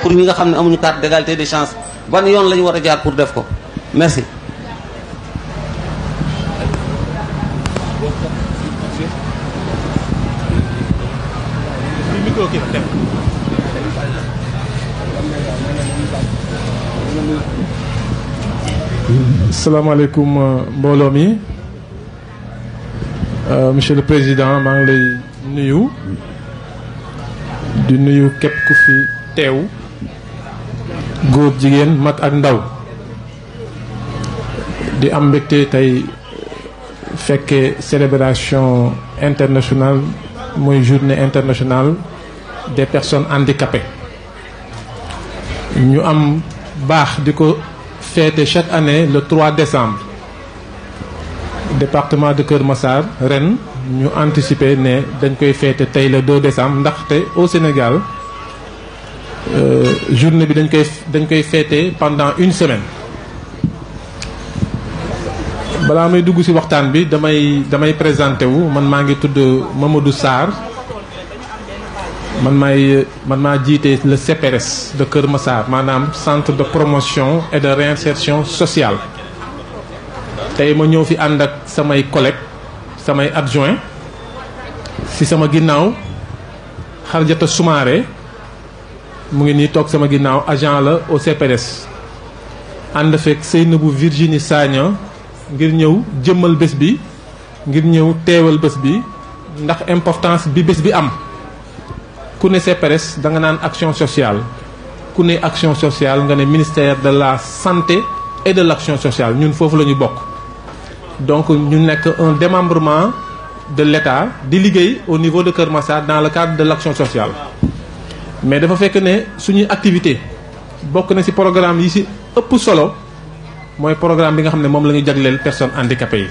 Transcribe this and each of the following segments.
pour ñi nga xam ne amuñu carte d'égalité des chances ban yoon la ñu war a jaar pour def ko merci. Salaamaaleykum mbooloo mi monsieur le président maa ngi lay nuyu di nuyu képp ku fi teew góor jigéen mag ak ndaw di am mbégte tey fekkee célébration internationale mooy journée internationale des personnes handicapées ñu am baax di ko fêter chaque année le 3 décembre département de Keur Massar ren ñu anticiper ne dañ koy fêter tey le 2 décembre ndaxte au Sénégal journée bi dañ koy fêter pendant une semaine. balaa may dugg ci waxtaan bi damay présenté wu man maa ngi tudd Mamadou Sarr man maa jiite le CPRS de Keur Massar maanaam centre de promotion et de réinsertion sociale tey ma ñëw fi ànd ak samay collègues samay adjoint ci sama ginnaaw Xarjata Soumaré mu ngi nii toog sama ginnaaw agent la au CPRS ànd fekk Seynabou Virginie Sagna ngir ñëw jëmmal bés bi ngir ñëw teewal bés bi ndax importance bi bés bi am ku ne CPRS da nga naan action sociale ku ne action sociale nga ne ministère de la santé et de l'action sociale ñun foofu la ñu bokk donc ñu nekk un démembrement de l'État di liggéey au niveau de Keur Massar dans le cadre de l'action sociale mais dafa fekk ne suñuy activité bokk na ci programme yi ci ëpp solo mooy programme bi nga xam ne moom la ñu jagleel personnes handicapées yi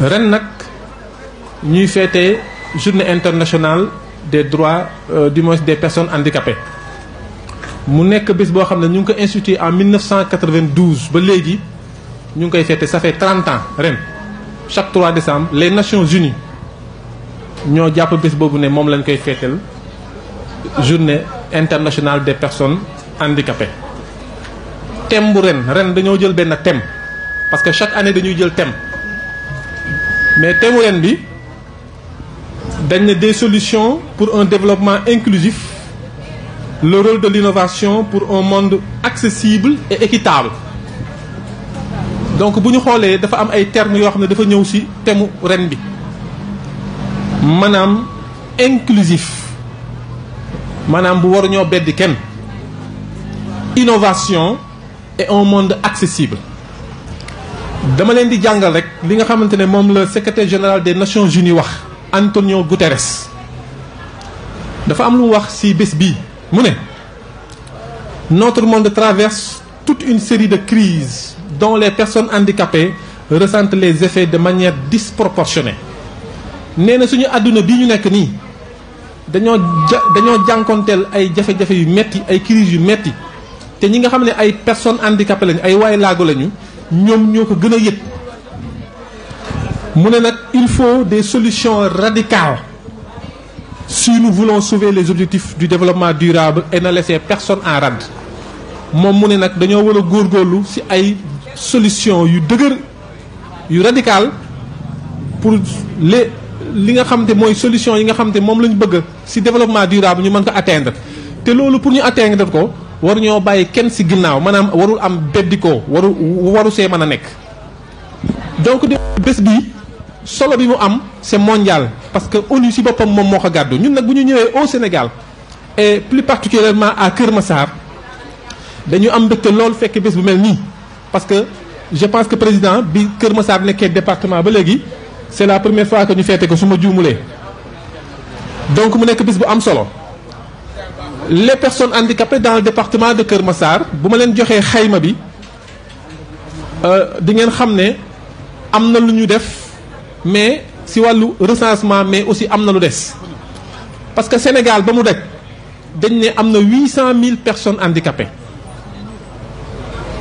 ren nag ñuy fêter journée internationale des droits du moins des personnes handicapées mu nekk bés boo xam ne ñu ngi ko institué en 1992 ba léegi ñu ngi koy fêter ça fait 30 ans ren chaque 3 décembre les Nations Unies ñoo jàpp bés boobu ne moom lañ koy fêtel journée internationale des personnes handicapées thème bu ren dañoo jël benn thème parce que chaque année dañuy jël thème mais thème bu ren bi dañ ne des solutions pour un développement inclusif le rôle de l'innovation pour un monde accessible et équitable donc bu ñu xoolee dafa am ay termes yoo xam ne dafa ñëw ci thème ren bi maanaam inclusif maanaam bu waruñoo beddi kenn innovation et un monde accessible dama leen di jàngal rek li nga xamante ne moom la secrétaire général des Nations Unies wax Antonio Guterres dafa am lu mu wax ci bés bii mu ne notre monde traverse toute une série de crises dont les personnes handicapées ressentent les effets de manière disproportionnée nee na suñu àdduna bii ñu nekk nii dañoo jànkonteel ay jafe-jafe yu metti ay crises yu metti te ñi nga xam ne ay personnes handicapées lañu ay waay laago lañu ñoom ñoo ko gën a yëg mu ne nag il faut des solutions radicales si nous voulons sauver les objectifs du développement durable et ne laisser personne en rade moom mu ne nag dañoo war a góorgóorlu ci ay solutions yu dëgër yu radicales pour li nga xam te mooy solution yi nga xam te moom la ñu bëgg ci développement durable ñu mën ko atteindre te loolu pour ñu atteindre ko waru ñoo bàyyi kenn ci ginnaaw maanaam warul am beddikoo waru see mën a nekk donc bés bi solo bi mu am c'est mondial parce que ONU ci boppam moom moo ko gàddu ñun nag bu ñu ñëwee au Sénégal et plus particulièrement à Keur Massar dañu am mbégte lool fekk bés bu mel nii parce que je pense que président bi Keur Massar nekkee département ba léegi c'est la première fois que ñu feete ko su ma juumulee donc mu nekk bés bu am solo les personnes handicapées dans le département de Keur Massar bu ma leen joxee xayma bi di ngeen xam ne am na lu ñu def mais ci wàllu recensement mais aussi am na lu des parce que Sénégal ba mu daj dañ ne am na 800 000 personnes handicapées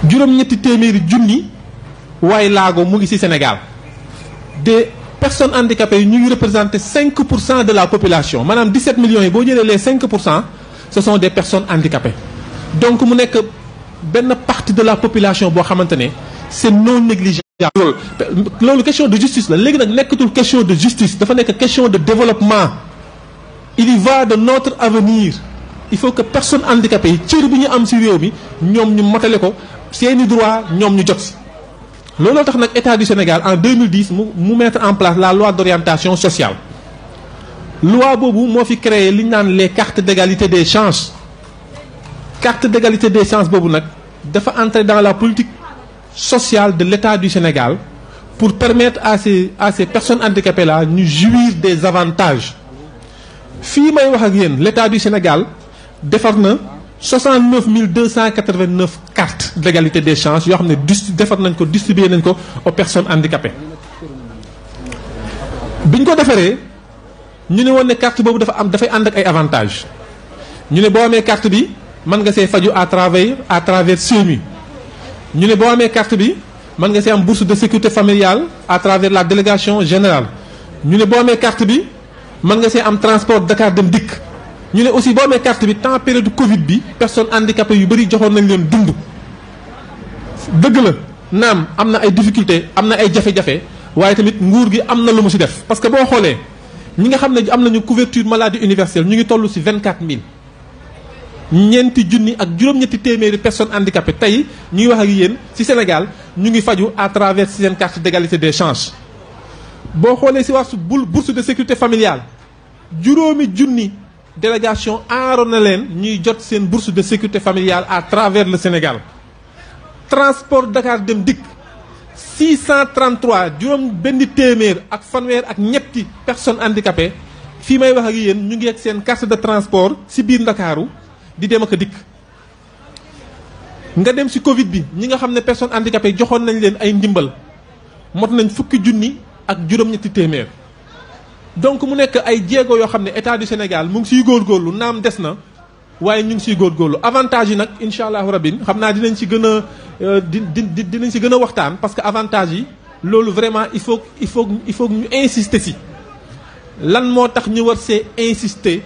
juróom-ñetti téeméeri junni waaye laago mu ngi ci Sénégal des personnes handicapées yi ñu ngi représenter 5% de la population maanaam 17 millions yi boo jëlee les 5% ce sont des personnes handicapées. Donc mu nekk benn partie de la population boo xamante ne c'est non négligeable. loolu question de justice la léegi nag nekkatul question de justice dafa nekk question de développement. Il y va de notre avenir. Il faut que personne handicapée yi cër bi ñu am ci réew mi ñoom ñu motale ko seeni droit ñoom ñu jot ci. looloo tax nag État du Sénégal en 2010 mu mettre en place la loi d'orientation sociale. loi boobu moo fi créé li ñu naan les cartes d'égalité des chances. carte d'égalité des chances boobu nag dafa entrer dans la politique sociale de l'État du Sénégal pour permettre à ces personnes handicapées là ñu jouir des avantages. fii may wax ak yéen l'État du Sénégal defar na 69 289 cartes d'égalité des chances yoo xam ne defar nañ ko distribuer nañ ko aux personnes handicapées. biñ ko defaree ñu ne woon ne carte boobu dafay ànd ak ay avantages ñu ne boo amee carte bi mën nga see faju à travers SEMI. ñu ne boo amee carte bi mën nga see am bourse de sécurité familiale à travers la délégation générale. ñu ne boo amee carte bi mën nga see am transport Dakar Dem Dikk. ñu ne aussi boo amee carte bi temps période Covid bi personnes handicapées yu bëri joxoon nañ leen dund. dëgg la naam am na ay difficultés am na ay jafe-jafe waaye tamit nguur gi am na lu mu ci def parce que boo xoolee ñi nga xam ne am nañu couverture maladie universelle ñu ngi toll ci 24000. ñeenti junni ak juróom-ñetti téeméeri personnes handicapées tey ñu ngi wax ak yéen ci Sénégal ñu ngi faju à travers seen carte d'égalité des chances. boo xoolee ci wàllu bourse de sécurité familiale juróomi junni délégation aaroon na leen ñuy jot seen bourse de sécurité familiale à travers le Sénégal. transport Dakar Dem Dikk 633 juróom benn téeméer ak fanweer ak ñetti personnes handicapées fii may wax ak yéen ñu ngi ak seen carte de transport ci biir Ndakaaru di dem ak a dikk. nga dem ci Covid bi ñi nga xam ne personnes handicapées joxoon nañ leen ay ndimbal mot nañ fukki junni ak juróom-ñetti téeméer. donc mu nekk ay jéego yoo xam ne État du Sénégal mu ngi ciy góorgóorlu naam des na waaye ñu ngi ciy góorgóorlu avantage yi nag incha allahu rabbi xam naa dinañ ci gën a dinañ ci gën a waxtaan parce que avantage yi loolu vraiment il faut ñu insister ci. lan moo tax ñu war see insister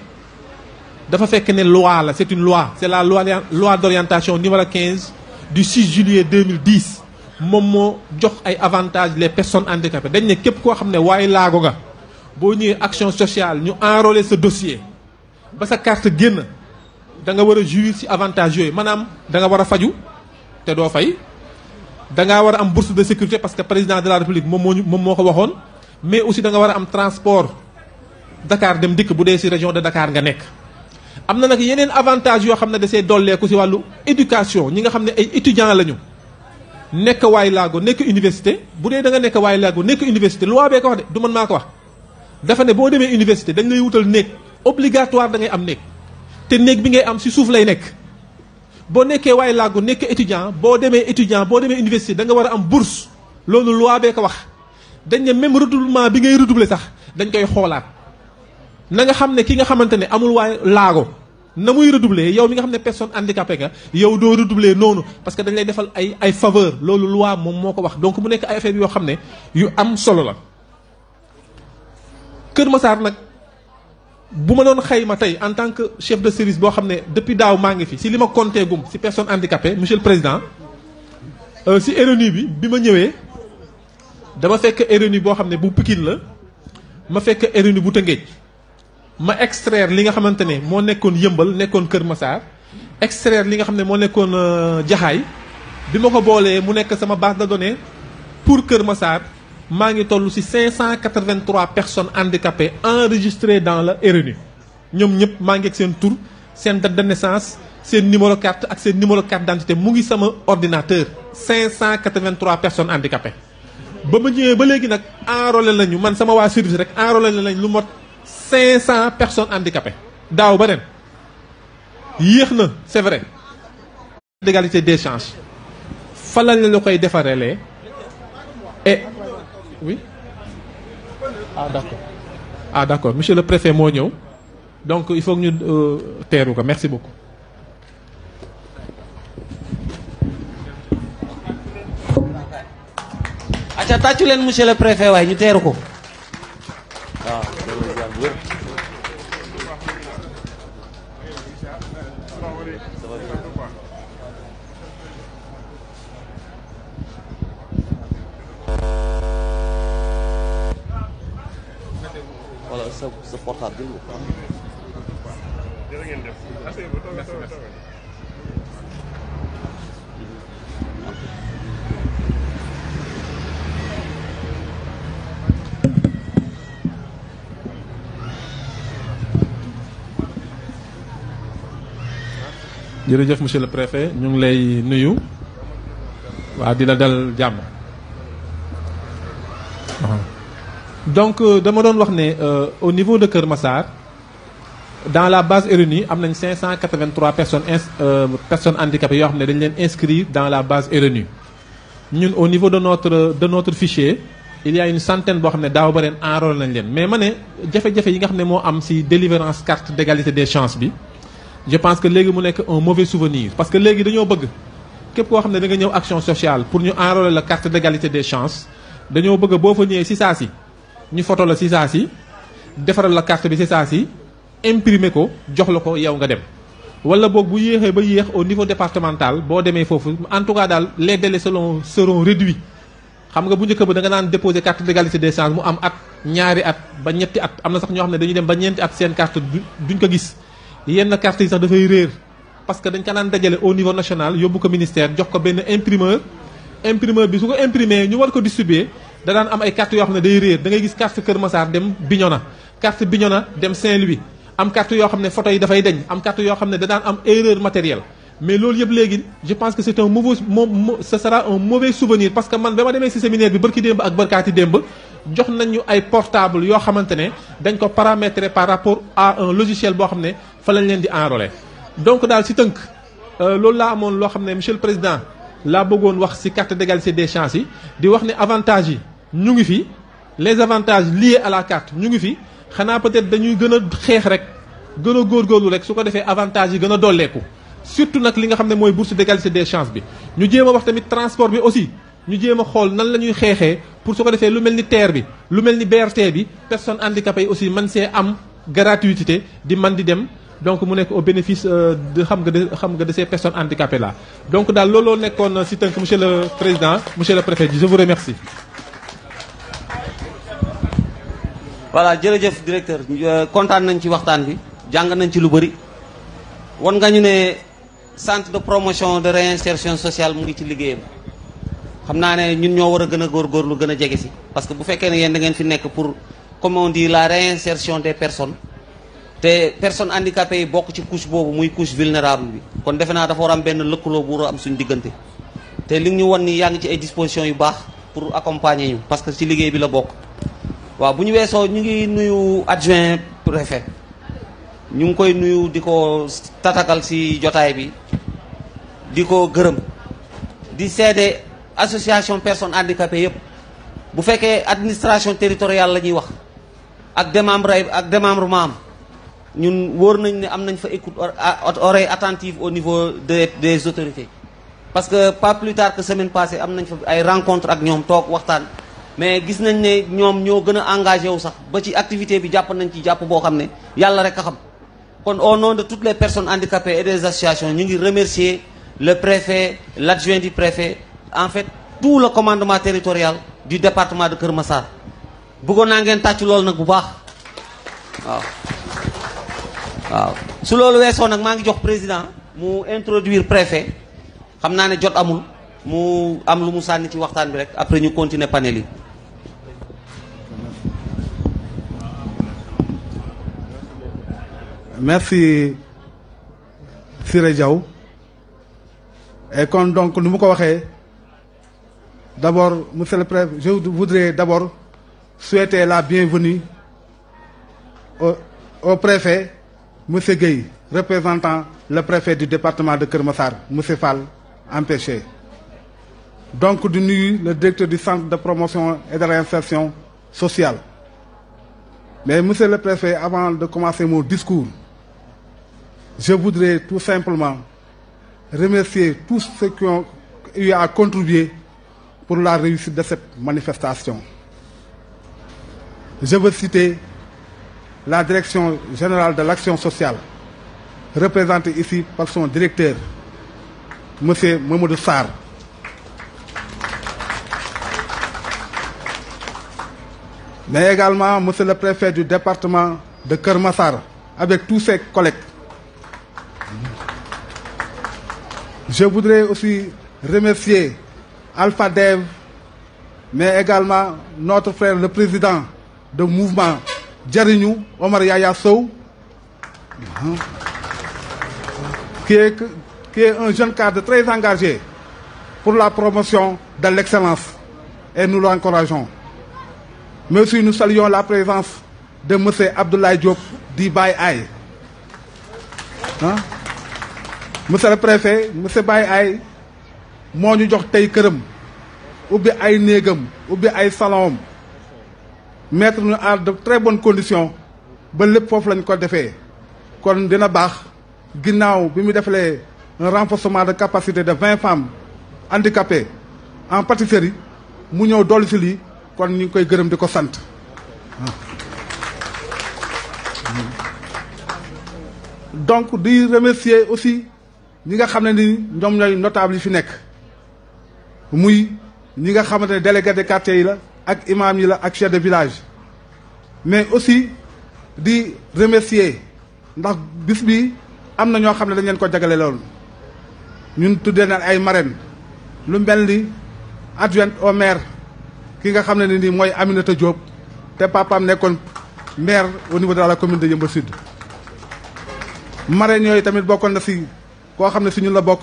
dafa fekk ne loi la c'est une loi c'est la loi d'orientation numéro 15 du 6 juillet 2010 moom moo jox ay avantages les personnes handicapées dañ ne képp koo xam ne waaye laago nga boo ñëwee action sociale ñu enrôler sa dossier ba sa carte génn da nga war a jouir ci avantages yooyu maanaam da nga war a faju te doo fay da ngaa war a am bourse de sécurité parce que président de la république moom moo ko waxoon mais aussi da nga war a am transport Dakar Dem Dikk bu dee ci région de Dakar nga nekk. am na nag yeneen avantages yoo xam ne da see dolleeku ci wàllu éducation ñi nga xam ne ay étudiants lañu nekk waay laago nekk université bu dee da nga nekk waay laago nekk université loi bee ko wax de du man maa ko wax. dafa ne boo demee université dañ lay wutal néeg obligatoire da ngay am néeg te néeg bi ngay am ci suuf lay nekk boo nekkee waaye laago nekk étudiant boo demee université da nga war a am bourse loolu loi bee ko wax. dañ ne même redoublement bi ngay redoubler sax dañ koy xoolaat na nga xam ne ki nga xamante ne amul waaye laago na muy redoubler yow mi nga xam ne personne handicapée nga yow doo redoubler noonu parce que dañ lay defal ay faveur loolu loi moom moo ko wax donc mu nekk ay affaire yoo xam ne yu am solo la. Kër Massar nag bu ma doon xayma tey en tant que chef de service boo xam ne depuis daaw maa ngi fi ci li ma compté gum ci personne handicapée monsieur le président ci RNU bi ma ñëwee dama fekk RNU boo xam ne bu Pikine la ma fekk RNU bu Tëngéej ma extraire li nga xamante ne moo nekkoon Yëmbal nekkoon Kër Massar extraire li nga xam ne moo nekkoon Jaxaay bi ma ko boolee mu nekk sama base de données pour Kër Massar. maa ngi toll ci 583 personnes handicapées enregistrées dans le RNU ñoom ñëpp maa ngi ak seen tur seen date de naissance seen numéro carte ak seen numéro carte d'identité mu ngi sama ordinateur 583 personnes handicapées. ba ma ñëwee ba léegi nag enrôlé nañu man sama waa service rek enrôlé nañ lu mot 500 personnes handicapées daaw ba ren yéex na c'est vrai. d'égalité des chances fa lañ la koy defareelee et. oui d'accord monsieur le préfet moo ñëw donc il faut que ñu teeru ko merci beaucoup. acca tàccu leen monsieur le préfet waaye ñu teeru ko waaw. Voilà, sa portable jël nga. jërë ngeen jëf. jërëjëf monsieur le préfet ñu ngi lay nuyu waa di la dal jàmm. donc dama doon wax ne au niveau de Kër Massar dans la base RNU am nañ 583 personnes handicapées yoo xam ne dañ leen inscrire dans la base RNU. ñun au niveau de notre fichier il y a une centaine boo xam ne daaw ba ren enrôlé nañ leen mais ma ne jafe-jafe yi nga xam ne moo am ci délivrance carte d'égalité des chances bi. je pense que léegi mu nekk un mauvais souvenir parce que léegi dañoo bëgg képp koo xam ne da nga ñëw action sociale pour ñu enrôler la carte d'égalité des chances dañoo bëgg boo fa ñëwee ci saa si ñu photo la ci saa si defaral la carte bi ci saa si imprimer ko jox la ko yow nga dem. wala boog bu yéexee ba yéex au niveau départemental boo demee foofu en tout cas daal les délais seront réduits xam nga bu njëkk ba da nga naan déposer carte d'égalité des chances mu am at ñaari at ba ñetti at am na sax ñoo xam ne dañuy dem ba ñeenti at seen carte duñ ko gis. yenn carte yi sax dafay réer parce que dañ ko daan dajale au niveau national yóbbu ko ministère jox ko benn imprimeur bi su ko imprimer ñu war ko distribuer da daan am ay carte yoo xam ne day réer da ngay gis carte Kër Massar dem Bignona carte Bignona dem Saint-Louis am carte yoo xam ne photo yi dafay deñ am carte yoo xam ne da daan am erreur matérielle mais loolu yëpp léegi je pense que c'est un mauvais ce sera un mauvais souvenir parce que man ba ma demee ci séminaire bi bërki démb ak bërkaati démb jox nañu ay portable yoo xamante ne dañ ko paramétrer par rapport à un logiciel boo xam ne fa lañ leen di enrôler donc daal ci tënk loolu laa amoon loo xam ne monsieur le président laa bëggoon wax ci carte d'égalité des chances yi di wax ne avantages yi ñu ngi fi les avantages liés à la carte ñu ngi fi xanaa peut-être dañuy gën a xeex rek gën a góorgóorlu rek su ko defee avantages yi gën a dolleeku surtout nag li nga xam ne mooy bourse d'égalité des chances bi ñu jéem a wax tamit transport bi aussi ñu jéem a xool nan la ñuy xeexee pour su ko defee lu mel ni TER bi lu mel ni BRT bi personnes handicapées yi aussi mën see am gratuité di man di dem donc mu nekk au bénéfice de ces personnes handicapées là. donc daal looloo nekkoon ci tënk monsieur le président monsieur le préfet je vous remercie. voilà jërëjëf directeur kontaan nañ ci waxtaan bi jàng nañ ci lu bëri won nga ñu ne centre de promotion de réinsertion sociale mu ngi ci liggéeyam. xam naa ne ñun ñoo war a gën a góorgóorlu gën a jege si parce que bu fekkee ne yéen da ngeen fi nekk pour comme on dit la réinsertion des personnes te personnes handicapées yi bokk ci couche boobu muy couche vulnérable bi kon defe naa dafa war am benn lëkkaloo bu war a am suñu diggante te li ñu won ni yaa ngi ci ay dispositions yu baax pour accompagner ñu parce que ci liggéey bi la bokk. waaw bu ñu weesoo ñu ngi nuyu adjoint préfet ñu ngi koy nuyu di ko tatagal ci jotaay bi di ko gërëm di seede association personnes handicapées yëpp bu fekkee administration territoriale la ñuy wax ak démembrement am ñun wóor nañ ne am nañ fa écoute oreille attentive au niveau des autorités parce que pas plus tard que semaine passée am nañ fa ay rencontre ak ñoom toog waxtaan mais gis nañ ne ñoom ñoo gën a engagé wu sax ba ci activité bi jàpp nañ ci jàpp boo xam ne yàlla rek a xam kon au nom de toutes les personnes handicapées et des associations ñu ngi remercier le préfet l'adjoint du préfet en fait tout le commandement territorial du département de Kër Massar bëggoon naa ngeen tàcc loolu nag bu baax waaw su loolu weesoo nag maa ngi jox président mu introduire préfet xam naa ne jot amul mu am lu mu sànni ci waxtaan bi rek après ñu continuer panel yi. merci Siré Diaw et kon donc nu mu ko waxee d'abord monsieur le préfet je voudrais d'abord souhaiter la bienvenue au préfet monsieur Gueye représentant le préfet du département de Kër Massar monsieur Fall empêché donc di nuyu le directeur du centre de promotion et de réinsertion sociale mais monsieur le préfet avant de commencer mon discours je voudrais tout simplement remercier tous ceux qui ont eu à contribuer pour la réussite de cette manifestation. Je veux citer la Direction générale de l'action sociale, représenté ici par son directeur, M. Mamadou Sarr. Mais également M. le préfet du département de Keur Massar, avec tous ses collègues. Je voudrais aussi remercier Alpha Dev, mais également notre frère le président du mouvement Jariñu, Omar Yaya Sow, qui est un jeune cadre très engagé pour la promotion de l'excellence, et nous l'encourageons. Mais aussi nous saluons la présence de M. Abdoulaye Diop di Baye Ay. Monsieur le préfet, M. Baye Ay moo ñu jox tey këram ubbi ay néegam ubbi ay salon mettre ñu à de très bonnes conditions ba lépp foofu lañ ko defee kon dina baax ginnaaw bi mu defalee un renforcement de capacité de 20 femmes handicapées en pâtisserie mu ñëw dolli si lii kon ñu ngi koy gërëm di ko sant. Donc di remercier aussi ñi nga xam ne ni ñoom ñooy notable yi fi nekk muy ñi nga xamante ne délégué de quartier yi la ak imam yi la ak chef de village, mais aussi di remercier ndax bis bi am na ñoo xam ne dañ leen ko jagale loolu ñun tuddee naan ay marraines lu mel ni adjointe au maire ki nga xam ne ni mooy Aminata Diop te papaam nekkoon maire au niveau de la commune de Yeumbeul Sud. marraines yooyu tamit bokkoon na si koo xam ne si ñun la bokk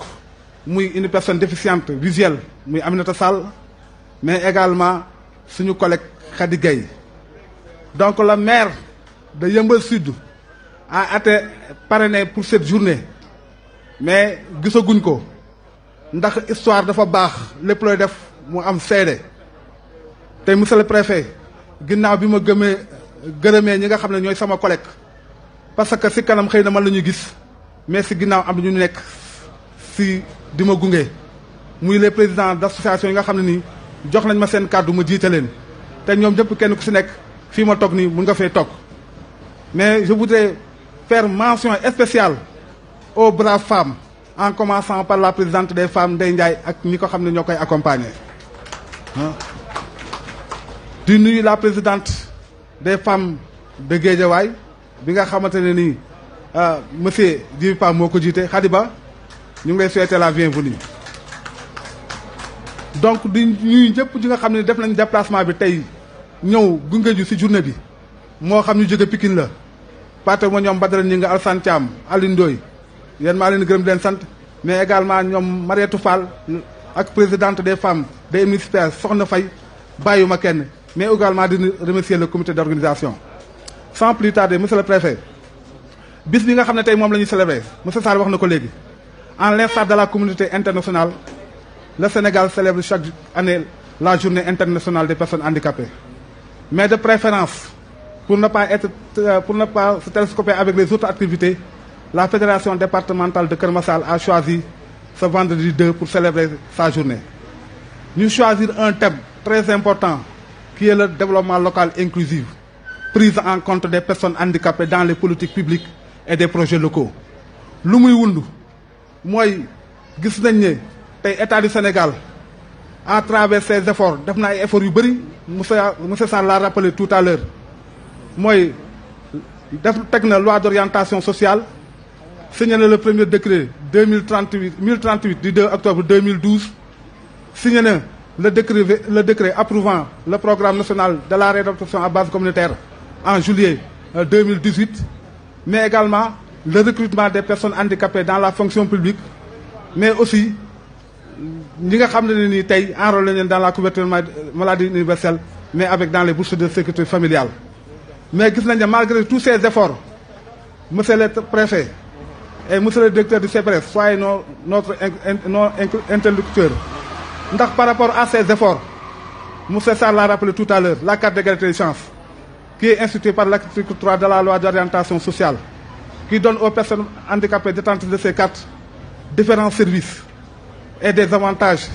muy une personne déficiente visuelle muy Aminata Sall, mais également suñu collègue Khady Gueye. Donc le maire de Yeumbeul Sud a été parrainé pour cette journée, mais gisaguñ ko ndax histoire dafa baax lépp looy def mu am seede tey monsieur le préfet ginnaaw bi ma gërëmee ñi nga xam ne ñooy sama collègue parce que si kanam xëy na man la ñuy gis mais si ginnaaw am ñu nekk si di ma gunge muy les présidents d'association yi nga xam ne nii jox nañ ma seen kàddu ma jiite leen te ñoom ñëpp kenn ku si nekk fii ma toog nii mun nga fee toog. Mais je voudrais faire mention spéciale aux braves femmes en commençant par la présidente des femmes Ndeye Ndiaye ak ñi ko xam ne ñoo koy accompagner. di nuyu la présidente des femmes de Guédiawaye bi nga xamante ne nii monsieur Djibi Pam moo ko jiite Khadiba ñu ngi lay souhaiter la bienvenue. Donc di ñuy ñëpp ñi nga xam ne def nañ déplacement bi tey ñëw gunge ju ci journée bi moo xam ñu jóge Pikine la parte mo ñoom Badara ñi nga Alsane Thiam Alioune Ndoye yéen maa leen gërëm di leen sant, mais également ñoom Marietou Fall ak présidente des femmes des municipales Soxna Faye bàyyuma kenn, mais également di remercier le comité d'organisation. Sans plus tarder, monsieur le préfet bis bi nga xam ne tey moom la ñuy célébrer monsieur Sarr wax na ko léegi, en l'instar de la communauté internationale, le Sénégal célèbre chaque année la journée internationale des personnes handicapées. Mais de préférence, pour ne pas se télescoper avec les autres activités, la fédération départementale de Keur Massar a choisi ce vendredi 2 pour célébrer sa journée. Nous choisir un thème très important qui est le développement local inclusif, prise en compte des personnes handicapées dans les politiques publiques et des projets locaux. Lu muy wundu mooy gis nañ ne tey état du Sénégal à travers ses efforts def na ay efforts yu bëri monsieur Sarr l'a rappelé tout à l'heure mooy def teg na loi d'orientation sociale, signé na le premier décret 1038 du 2 octobre 2012, signé na le décret approuvant le programme national de la réadaptation à base communautaire en juillet 2018, mais également le recrutement des personnes handicapées dans la fonction publique, mais aussi ñi nga xam ne nii tey enrôlé leen dans la couverture maladie universelle, mais avec dans les bourses de sécurité familiale. Mais gis nañ ne malgré tous ces efforts, monsieur le préfet et monsieur le directeur du CPRS, soyez notre interlocuteur. Ndax par rapport à ces efforts, monsieur Sarr l'a rappelé tout à l'heure, la carte d'égalité des chances, qui est instituée par l'article 3 de la loi d'orientation sociale, qui donne aux personnes handicapées détentrices de ces cartes différents services et des avantages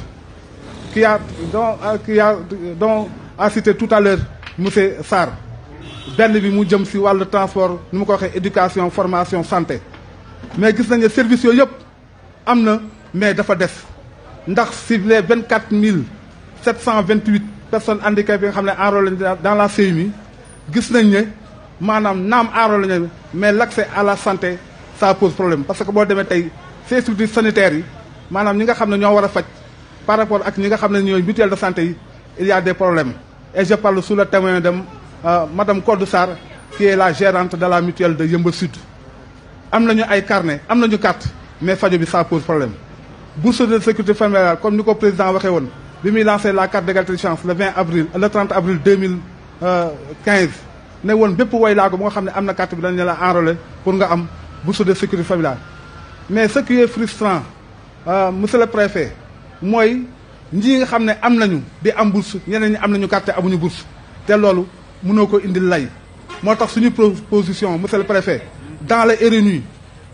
dont a cité tout à l'heure monsieur Sarr. Benn bi mu jëm ci wàllu transport, nu mu ko waxee éducation, formation, santé. mais gis nañu services yooyu yëpp am na mais dafa des ndax si les 24 728 personnes handicapées yi nga xam ne enrôlé dans la CMU gis nañ ne maanaam naam enrôlé nañu mais l'accès à la santé ça pose problème parce que boo demee tey ces structures sanitaires yi maanaam ñi nga xam ne ñoo war a faj par rapport ak ñi nga xam ne ñooy mutuelle de santé yi il y a des problèmes et je parle sous le témoin de madame Codou Sarr qui est la gérante de la mutuelle de Yeumbeul Sud. am nañu ay carnet am nañu carte mais fajo bi ça pose problème bourse de sécurité familiale comme ni ko président waxee woon bi muy lancé la carte d'égalité de chance le 30 avril 2015 ne woon bépp woy laago bu nga xam ne am na carte bi dañ la enrôler pour nga am bourse de sécurité familiale. mais ce qui est frustrant monsieur le préfet mooy ñi nga xam ne am nañu di am bourse ñeneen ñi am nañu carte amuñu bourse te loolu mënoo ko indil lay moo tax suñu proposition monsieur le préfet dans le RNU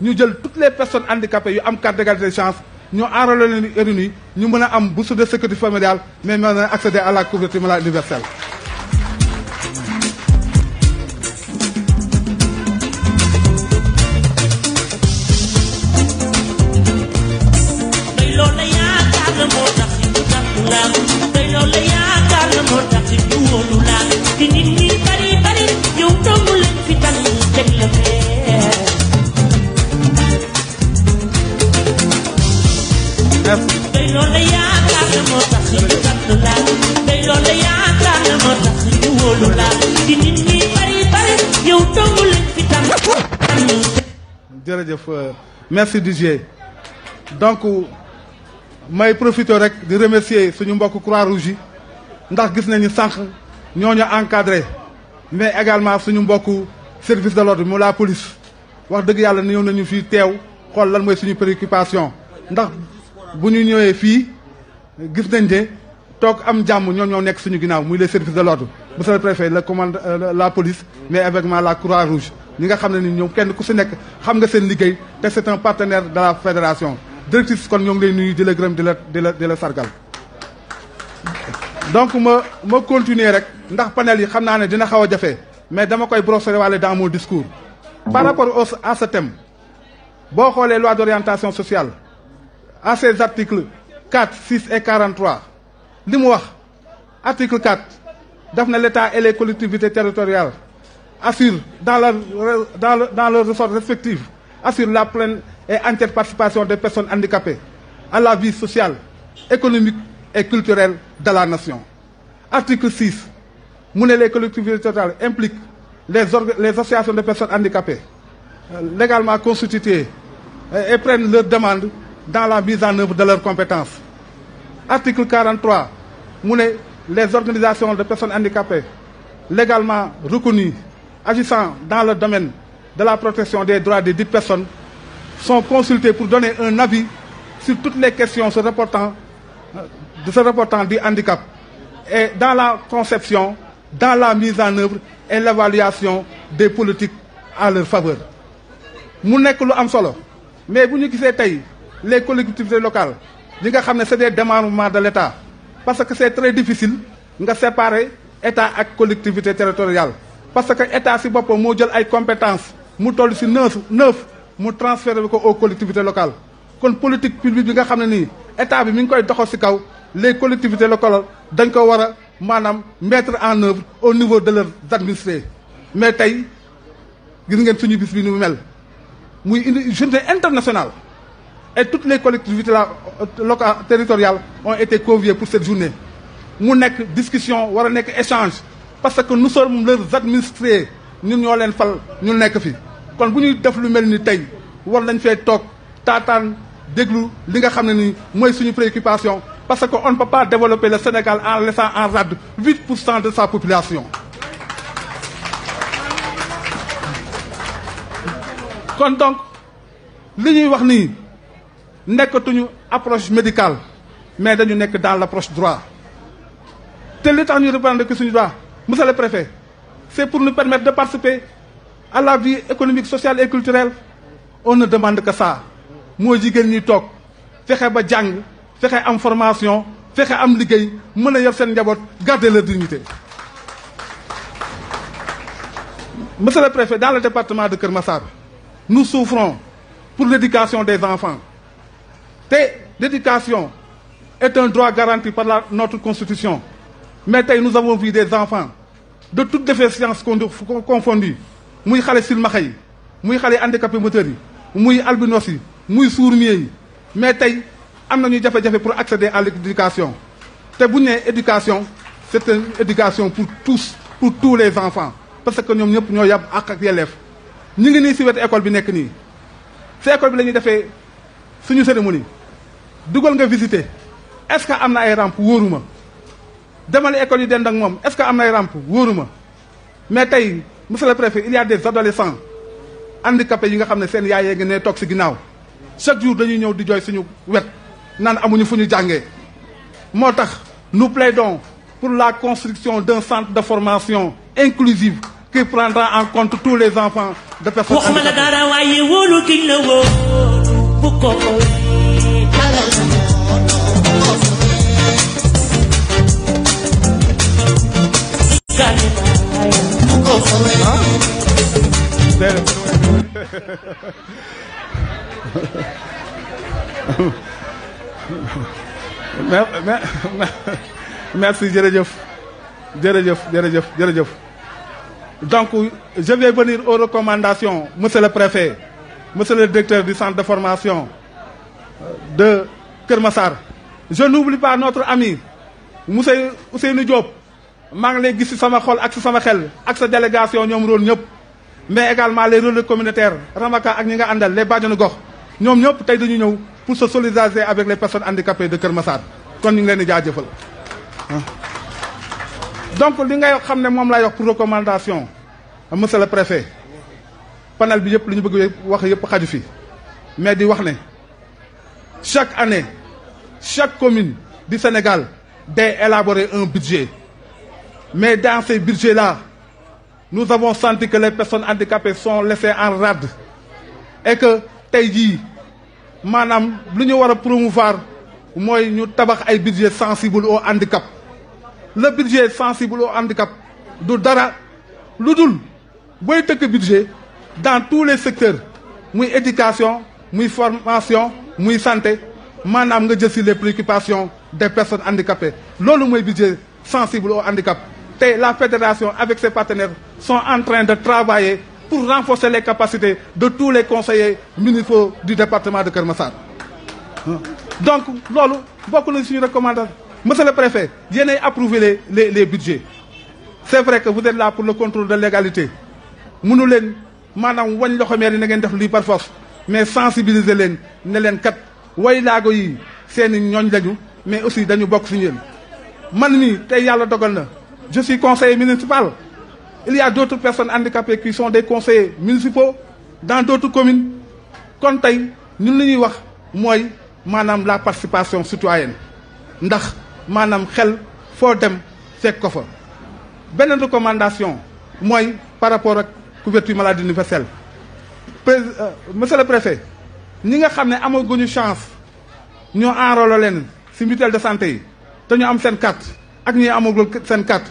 ñu jël toutes les personnes handicapées yu am carte d'égalité de chance ñu enrôler leen RNU ñu mën a am bourse de sécurité familiale mais mën a accéder à la couverture maladie universelle. jërëjëf merci Didier donc may profité rek di remercier suñu mbokk Croix-Rouge yi ndax gis nañu sànq ñooñu encadré mais également suñu mbokku service de l'ordre mu la police wax dëgg yàlla ñëw nañu fii teew xool lan mooy suñu préoccupation ndax bu ñu ñëwee fii gis nañ ne toog am jàmm ñoom ñoo nekk suñu ginnaaw muy les services de l'ordre monsieur le préfet le commande la police mais également la Croix-Rouge ñi nga xam ne ni ñoom kenn ku si nekk xam nga seen liggéey te c'est un partenaire de la fédération directrice kon ñoo ngi lay nuyu di la gërëm di la sargal. donc ma continuer rek ndax panel yi xam naa ne dina xaw a jafe mais dama koy brosser waale dans mon discours. par rapport à ce thème boo xoolee loi d'orientation sociale à ses articles 4, 6 et 43 li mu wax article 4 daf na l'État et les collectivités territoriales assurent dans leur ressort respectif assure la pleine et entière participation des personnes handicapées à la vie sociale, économique et culturelle de la nation. Article 6 mu ne les collectivités territoriales impliquent les associations de personnes handicapées légalement constituées et prennent leurs demandes dans la mise en œuvre de leurs compétences. Article 43 mu ne les organisations de personnes handicapées légalement reconnues agissant dans le domaine de la protection des droits des dites personnes sont consultées pour donner un avis sur toutes les questions se reportant du handicap et dans la conception, dans la mise en œuvre et l'évaluation des politiques à leur faveur. mu nekk lu am solo mais bu ñu gisee tey les collectivités locales li nga xam ne c'est des démembrements de l'État parce que c'est très difficile nga séparer État ak collectivité territoriale parce que État si boppam moo jël ay compétences mu toll si neuf mu transféré ko aux collectivités locales kon politique publique bi nga xam ne nii État bi mi ngi koy doxal si kaw les collectivités locales dañ ko war a maanaam mettre en œuvre au niveau de leurs administrés mais tey gis ngeen suñu bis bi ni mu mel muy une journée internationale et toutes les collectivités locales territoriales ont été conviées pour cette journée mu nekk discussion war a nekk échange parce que nous sommes leurs administrés ñun ñoo leen fal ñu nekk fi kon bu ñuy def lu mel ni tey war nañ fee toog taataan déglu li nga xam ne ni mooy suñu préoccupation parce que on ne peut pas développer le Sénégal en laissant en rade 8% de sa population. kon donc li ñuy wax nii nekkatuñu approche médicale mais dañu nekk dans l'approche droit te li tax ñu reprendre suñu droit monsieur le préfet c'est pour nous permettre de participer à la vie économique, sociale et culturelle. On ne demande que ça mooy jigéen ñi toog fexe ba jàng fexe am formation fexe am liggéey mën a yor seen njaboot garder leur dignité. Monsieur le préfet, dans le département de Keur Massar nous souffrons pour l'éducation des enfants. L'éducation est un droit garanti par notre Constitution. Mais nous avons vu des enfants de toutes déficiences confondues. Muy xalé silmaxa yi, muy xalé handicapé moteur yi, muy albinos yi, muy sourds-muets yi. Mais tay am nañu jafe-jafe pour accéder à l'éducation. Té bu ñu éducation, c'est une éducation pour tous les enfants. Parce que ñom ñep ñoo yab ak yelleef. Ñi ngi ni ci wetu école bi nek ni. Ci école bi lañuy défé suñu cérémonie. Dugal nga visiter. Est-ce que am na ay rampe wóoruma? Demal école yi dend ak moom est-ce que am na ay rampe wóoruma? Mais tey monsieur le préfet il y a des adolescents handicapés yi nga xam ne seen yaay ngi ne toog si ginnaaw chaque jour dañuy ñëw di jooy suñu wet naan amuñu fu ñu jàngee. moo tax nous plaidons pour la construction d'un centre de formation inclusive qui prendra en compte tous les enfants de personnes Merci, jërëjëf. Donc, je vais venir aux recommandations, monsieur le préfet, monsieur le directeur du centre de formation de Keur Massar. Je n'oublie pas notre ami, monsieur Ousseynou Diop. maa ngi lay gis ci sama xol ak ci sama xel ak sa délégation ñoom roon ñëpp mais également les relais communautaires Ramaka ak ñi nga àndal les bàjjenu gox ñoom ñëpp tey dañu ñëw pour se solidariser avec les personnes handicapées de Keur Massar kon ñu ngi leen di jaajëfal. donc li ngay xam ne moom laay wax pour recommandation monsieur le préfet panel bi yëpp li ñu bëgg wax yëpp xaju fi mais di wax ne chaque année chaque commune du Sénégal day élaborer un budget. Mais dans ces budgets-là, nous avons senti que les personnes handicapées sont laissées en rade. Et que, tey jii, maanaam lu ñu war a promouvoir mooy ñu tabax ay budget sensible au handicap. Le budget sensible au handicap du dara lu dul booy tëkk budget dans tous les secteurs muy éducation muy formation muy santé maanaam nga jël ci les préoccupations des personnes handicapées loolu mooy budget sensible au handicap. La fédération, avec ses partenaires, sont en train de travailler pour renforcer les capacités de tous les conseillers municipaux du département de Keur Massar. Donc, beaucoup de signes recommandés. Monsieur le préfet, vous avez approuvé les budgets. C'est vrai que vous êtes là pour le contrôle de l'égalité. Nous sommes madame wañ loxo maire na ngeen def li par force mais sensibiliser leen ne leen kat way laago yi seen ñooñ lañu mais aussi dañu bokk ci ñeen man mi tay yalla dogal na je suis conseiller municipal. Il y a d'autres personnes handicapées qui sont des conseillers municipaux dans d'autres communes. Kon tay ñun li ñuy wax mooy maanaam la participation citoyenne ndax maanaam xel foo dem fekk ko fa. Beneen recommandation mooy par rapport ak couverture maladie universelle. Monsieur le préfet ñi nga xam ne amaguñu chance ñoo enrôler leen ci mutuelle de santé yi te ñu am seen carte ak ñi amagul seen carte.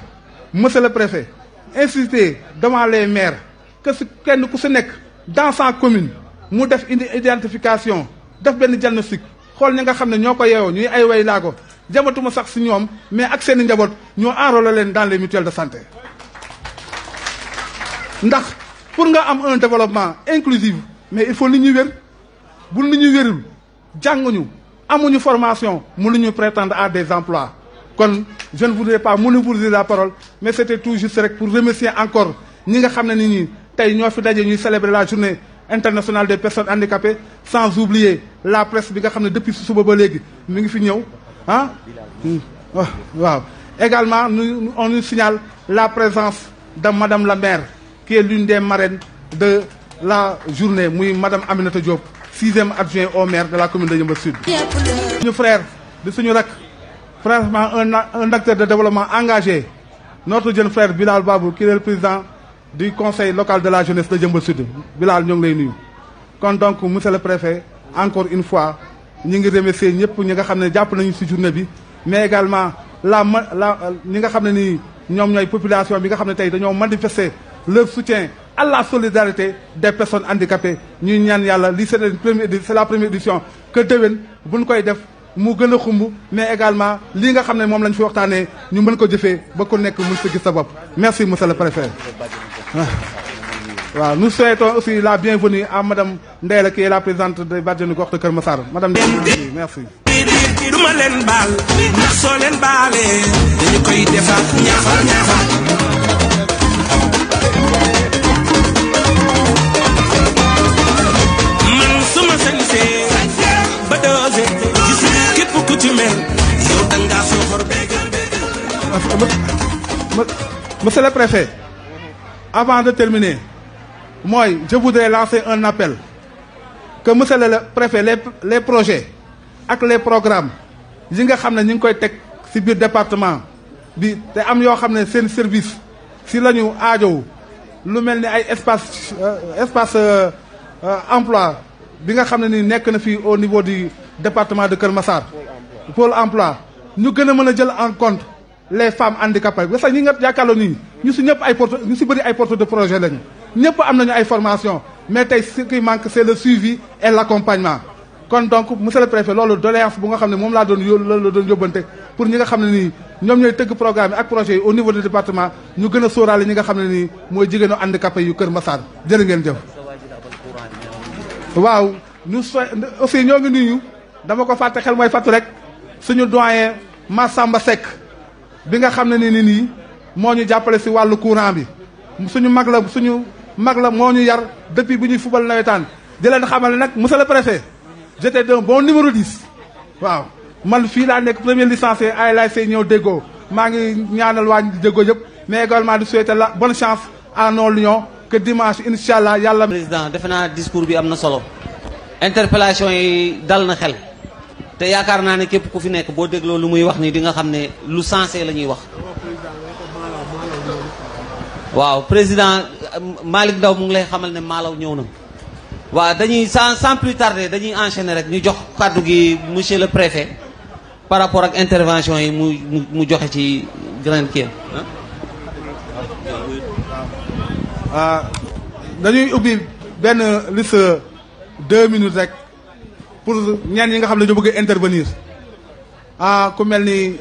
Monsieur le préfet, insistez devant les maires que kenn ku si nekk dans sa commune mu def une identification def benn diagnostic xool ñi nga xam ne ñoo ko yeewoo ñuy ay way laago jamatuma sax si ñoom mais ak seen i njaboot ñoo enrôler leen dans les mutuelles de santé. ndax pour nga am un développement inclusif mais il faut nit ñi wér bu nit ñi wérul jànguñu amuñu formation mënuñu prétendre à des emplois. Kon je ne voudrais pas monopoliser la parole mais c'était tout juste rek pour remercier encore ñi nga xam ne nit ñi tey ñoo fi daje ñuy célébrer la journée internationale des personnes handicapées sans oublier la presse bi nga xam ne depuis suba ba léegi mi ngi fi ñëw ah. waaw également on nous signale la présence de madame la maire qui est l'une des marraines de la journée muy madame Aminata Diop 6e adjoint au maire de la commune de Yeumbeul Sud. suñu frère de suñu rak. Franchement, un acteur de développement engagé, notre jeune frère Bilal Babou, qui est le président du conseil local de la jeunesse de Yeumbeul Sud. Bilal, nous sommes là. Donc, monsieur le préfet, encore une fois, nous remercions tous ceux qui ont été cette journée, mais également la population qui a manifesté leur soutien à la solidarité des personnes handicapées ñuy ñaan yàlla lii c'est la première édition que déwén buñ koy def mu gën a xumb mais également lii nga xam ne moom lañ fi waxtaanee ñu mën ko jëfee ba ku nekk mën si gis sa bopp merci monsieur le préfet. waaw nous souhaitons aussi la bienvenue à madame Ndéla qui est la présidente de Bajenu Gox de Kër Massar madame Ndéla merci. duma leen baal ndax soo leen baalee dañu koy defaat ñaaxal ñaaxal. man suma sañsee ba doose gis képp ku ci mel yow dangaa soxor bégal bégal. Monsieur le préfet avant de terminer mooy je voudrais lancer un appel que monsieur le préfet les projets ak les programmes yi nga xam ne ñu ngi koy teg ci biir département bi te am yoo xam ne seen service ci la ñu aajow lu mel ni ay espace emploi bi nga xam ne ni nekk na fii au niveau du département de Kër Massar pôle emploi ñu gën a mën a jël en compte les femmes handicapées parce que ñi nga yaakaarloo nii ñu ci ñëpp ñu ci bëri ay porte de projet lañu ñëpp am nañu ay formation mais tey ce qui manque c'est le suivi et l'accompagnement kon donc monsieur le préfet loolu doléance bu nga xam ne moom laa doon yóbbante pour ñi nga xam ne nii ñoom ñooy tëgg programme yi ak projet yi au niveau du département ñu gën a sóoraale ñi nga xam ne nii mooy jigéenu handicapé yu Kër Massar jërë ngeen jëf. waaw ñu aussi ñoo ngi nuyu dama ko fàtte xel mooy fàttu rek suñu doyen Massamba Seck bi nga xam ne nii moo ñu jàppale ci wàllu courant bi suñu mag la moo ñu yar depuis bi ñuy fubal nawetaan di leen xamal nag monsieur le préfet j'étais d'un bon numéro 10 waaw man fii laa nekk premier licencié ay lay say ñëw déggoo maa ngi ñaanal waa déggoo yëpp mais également di souhaiter la bonne chance à nos lions que dimanche incha allah yàlla. président defe naa discours bi am na solo interpellation yi dal na xel te yaakaar naa ne képp ku fi nekk boo dégloo lu muy wax ni di nga xam ne lu sensé la ñuy wax. waaw président Malick Ndaw mu ngi lay xamal ne Malaw ñëw na. waaw dañuy sans plus tarder dañuy enchaîner rek ñu jox kàddu gi monsieur le préfet par rapport ak intervention yi mu joxe ci grand kii dañuy ubbi benn liste 2 minutes rek pour ñenn yi nga xam ne ñu bëgg intervenir ku mel ni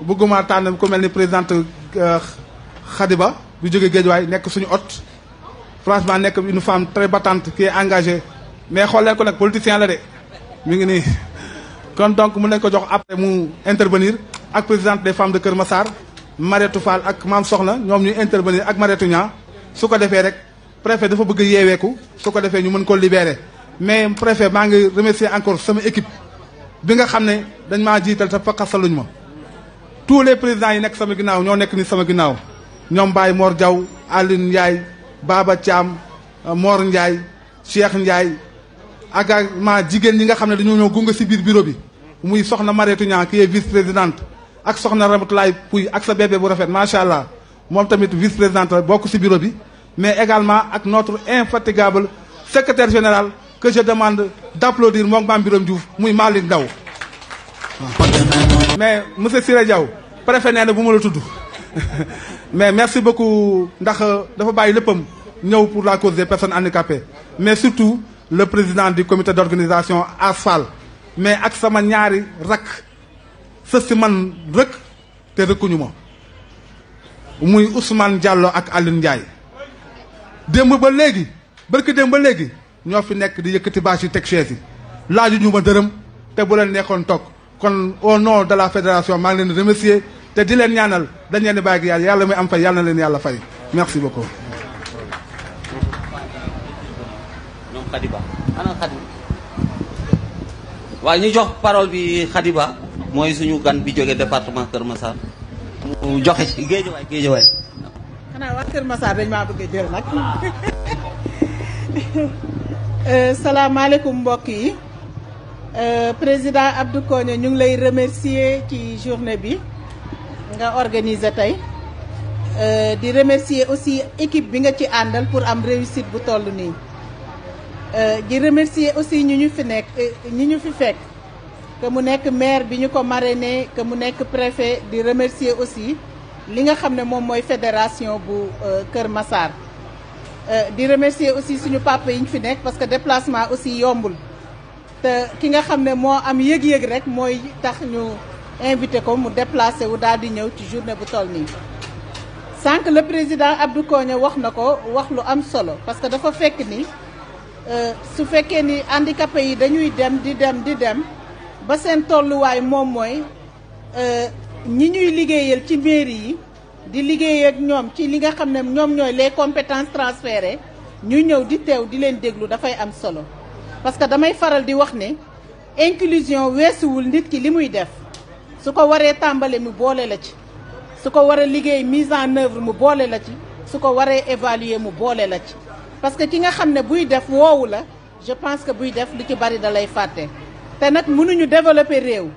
bëgguma tànn ku mel ni présidente Khadiba bu jógee Guédiawaye nekk suñu hôte franchement nekk une femme très battante qui est engagée mais xool leen ko nag politicien la de mi ngi nii kon donc mun nañ ko jox après mu intervenir ak présidente des femmes de Kër Massar Mariétou Fall ak Mame Soxna ñoom ñuy intervenir ak Mariétou Niang su ko defee rek préfet dafa bëgg yeeweeku su ko defee ñu mën ko libérer mais préfet maa ngi remercier encore sama équipe bi nga xam ne dañ maa jiital te fa xasaluñ ma tous les présidents yi nekk sama ginnaaw ñoo nekk ni sama ginnaaw ñoom Baye Mor Diaw Aline Ndiaye Baba Thiam Mor Ndiaye Cheikh Ndiaye également jigéen ñi nga xam ne dañoo ñëw gunge ci biir bureau bi muy soxna Mariétou Niang qui est vice-présidente ak soxna Ramatoulaye Pouy ak sa bébé bu rafet macha allah moom tamit vice-présidente bokk ci bureau bi mais également ak notre infatigable secrétaire général que je demande d'applaudir moom Mame Birame Diouf muy Malick Ndaw mais monsieur Siré Diaw préfet nee na bu ma la tudd mais merci beaucoup ndax dafa bàyyi léppam ñëw pour la cause des personnes handicapées mais surtout le président du comité d'organisation ASFAL mais ak sama ñaari rak sës si man rëkk te rëkkuñu ma muy Ousmane Diallo ak Aline Ndiaye démb ba léegi barki démb ba léegi ñoo fi nekk di yëkkati bâche yi teg chaise yi laaju ñu ma dërëm te bu leen nekkoon toog kon au nom de la fédération maa ngi leen di remercier te di leen ñaanal dañ leen di bàyyi ak yàlla muy am fay yàlla na leen yàlla fay merci beaucoup. ñoom Khadiba ana Khadiba waaw ñu jox parole bi Khadiba mooy suñu gan bi jógee département Kër Massar mu joxe ci Guédiawaye. xanaa waa Kër Massar dañ maa bëgg a jël nag salaamaaleykum mbokk yi président Abdou Koné ñu ngi lay remercier ci journée bi nga organiser tey di remercier aussi équipe bi nga ci àndal pour am réussite bu toll nii di remercier aussi ñi ñu fi fekk que mu nekk maire bi ñu ko marrainer que mu nekk préfet di remercier aussi li nga xam ne moom mooy fédération bu Kër Massar di remercier aussi suñu papa yi ñu fi nekk parce que déplacement aussi yombul te ki nga xam ne moo am yëg-yëg rek mooy tax ñu invité ko mu déplacé wu daal di ñëw ci journée bu toll nii. sànq le président Abdou Kogne wax na ko wax lu am solo parce que dafa fekk ni su fekkee ni handicapé yi dañuy dem di dem ba seen tolluwaay moom mooy ñi ñuy liggéeyal ci mairie yi di liggéey ak ñoom ci li nga xam ne ñoom ñooy les compétences transférées ñu ñëw di teew di leen déglu dafay am solo parce que damay faral di wax ne inclusion weesuwul nit ki li muy def su ko waree tàmbale mu boole la ci su ko waree liggéey mise en œuvre mu boole la ci su ko waree évaluer mu boole la ci parce que ki nga xam ne buy def woowu la je pense que buy def lu ci bari da lay fàtte te nag mënuñu développer réew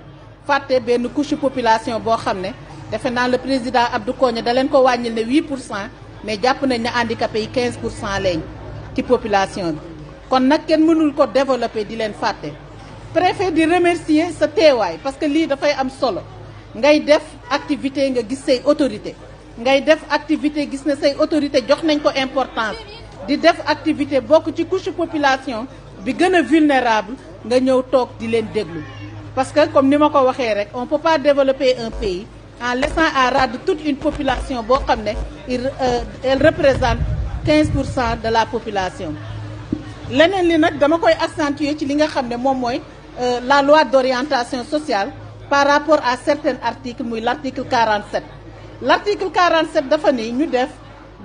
fàtte benn couche population boo xam ne defe naa le président Abdou Kogne da leen ko wàññil ne 8% mais jàpp nañ ne handicapé yi 15% lañ ci population bi kon nag kenn mënul ko développer di leen fàtte préfet di remercier sa teewaay parce que lii dafay am solo ngay def activité nga gis say autorité ngay def activité gis na say autorité jox nañ ko importance di def activité bokk ci couche population bi gën a vulnérable nga ñëw toog di leen déglu parce que comme ni ma ko waxee rek on peut pas développer un pays en laissant à rade toute une population boo xam ne elle représente 15% de la population leneen li nag dama koy accentuer ci li nga xam ne moom mooy la loi d'orientation sociale par rapport à certains articles muy l'article 47 l'article 47 dafa ni ñu def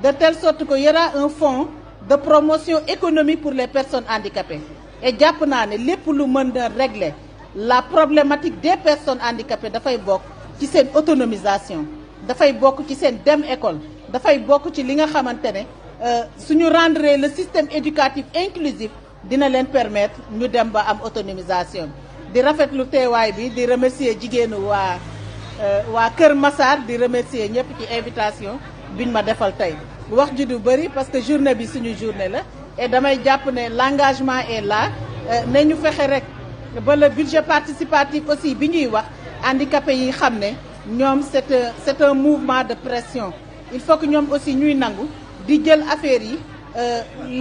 de telle sorte que y aura un fonds de promotion économique pour les personnes handicapées et jàpp naa ne lépp lu mën a régler la problématique des personnes handicapées dafay bokk ci seen autonomisation dafay bokk ci seen dem école dafay bokk ci li nga xamante ne suñu rendre le système éducatif inclusif dina leen permettre ñu dem ba am autonomisation di rafetlu teewaay bi di remercier jigéenu waa Kër Massar di remercier ñëpp ci invitation biñ ma defal tey wax ji du bëri parce que journée bi suñu journée la et damay jàpp ne l'engagement est là ne ñu fexe rek ba le budget participatif aussi bi ñuy wax handicapés yi xam ne ñoom c'est un mouvement de pression il faut que ñoom aussi ñuy nangu di jël affaires yi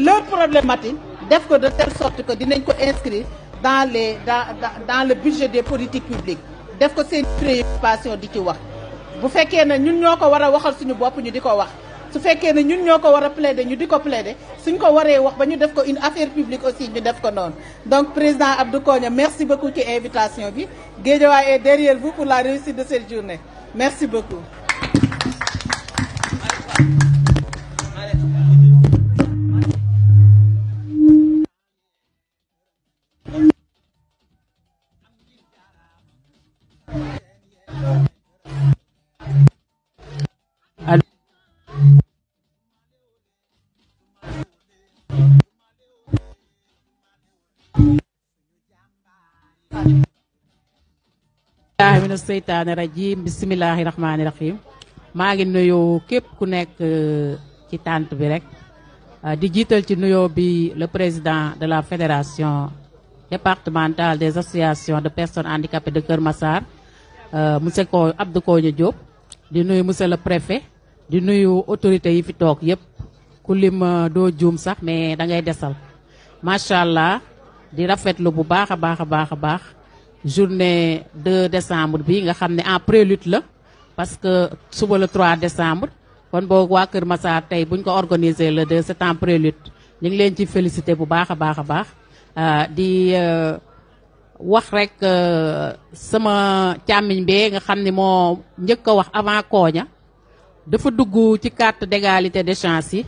leur problématique def ko de telle sorte que dinañ ko inscrire dans le budget des politiques publiques def ko seen préoccupation di ci wax bu fekkee ne ñun ñoo ko war a waxal suñu bopp ñu di ko wax su fekkee ne ñun ñoo ko war a plaider ñu di ko plaider suñ ko waree wax ba ñu def ko une affaire publique aussi ñu def ko noonu donc président Abdou Kogne merci beaucoup ci invitation bi Guédiawaye est derrière vous pour la réussite de cette journée merci beaucoup. mina seytaane rajim bisimilahi rahmaani rahim maa ngi nuyu képp ku nekk ci tànt bi rek di jiital ci nuyoo bi le président de la fédération départementale des associations de personnes handicapées de Kër Massar monsieur Abdou Kogne Diop di nuyu monsieur le préfet di nuyu autorités yi fi toog yëpp ku lim doo juum sax mais da ngay desal macha allah di rafetlu bu baax a baax a baax a baax journée 2 décembre bi nga xam ne en prélude la parce que suba le 3 décembre kon boog waa Kër Massar tey buñ ko organiser le 2 c'est en prélude ñu ngi leen ci féliciter bu baax a baax a baax di wax rek sama càmmiñ bee nga xam ne moo njëkk a wax avant Kogne dafa dugg ci carte d'égalité des chances yi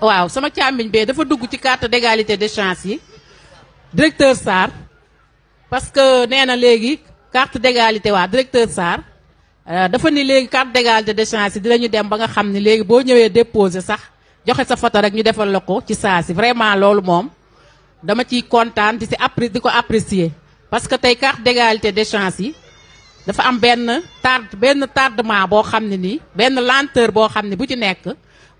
waaw sama càmmiñ bee dafa dugg ci carte d'égalité des chances yi directeur Sarr parce que nee na léegi carte d'égalité directeur Sarr dafa ni léegi carte d'égalité des chances yi dinañu dem ba nga xam ne léegi boo ñëwee déposer sax joxe sa photo rek ñu defal la ko ci saa si vraiment loolu moom dama ciy kontaan di ko apprécier parce que tey carte d'égalité des chances yi dafa am benn tardement boo xam ne nii benn lenteur boo xam ne bu ci nekk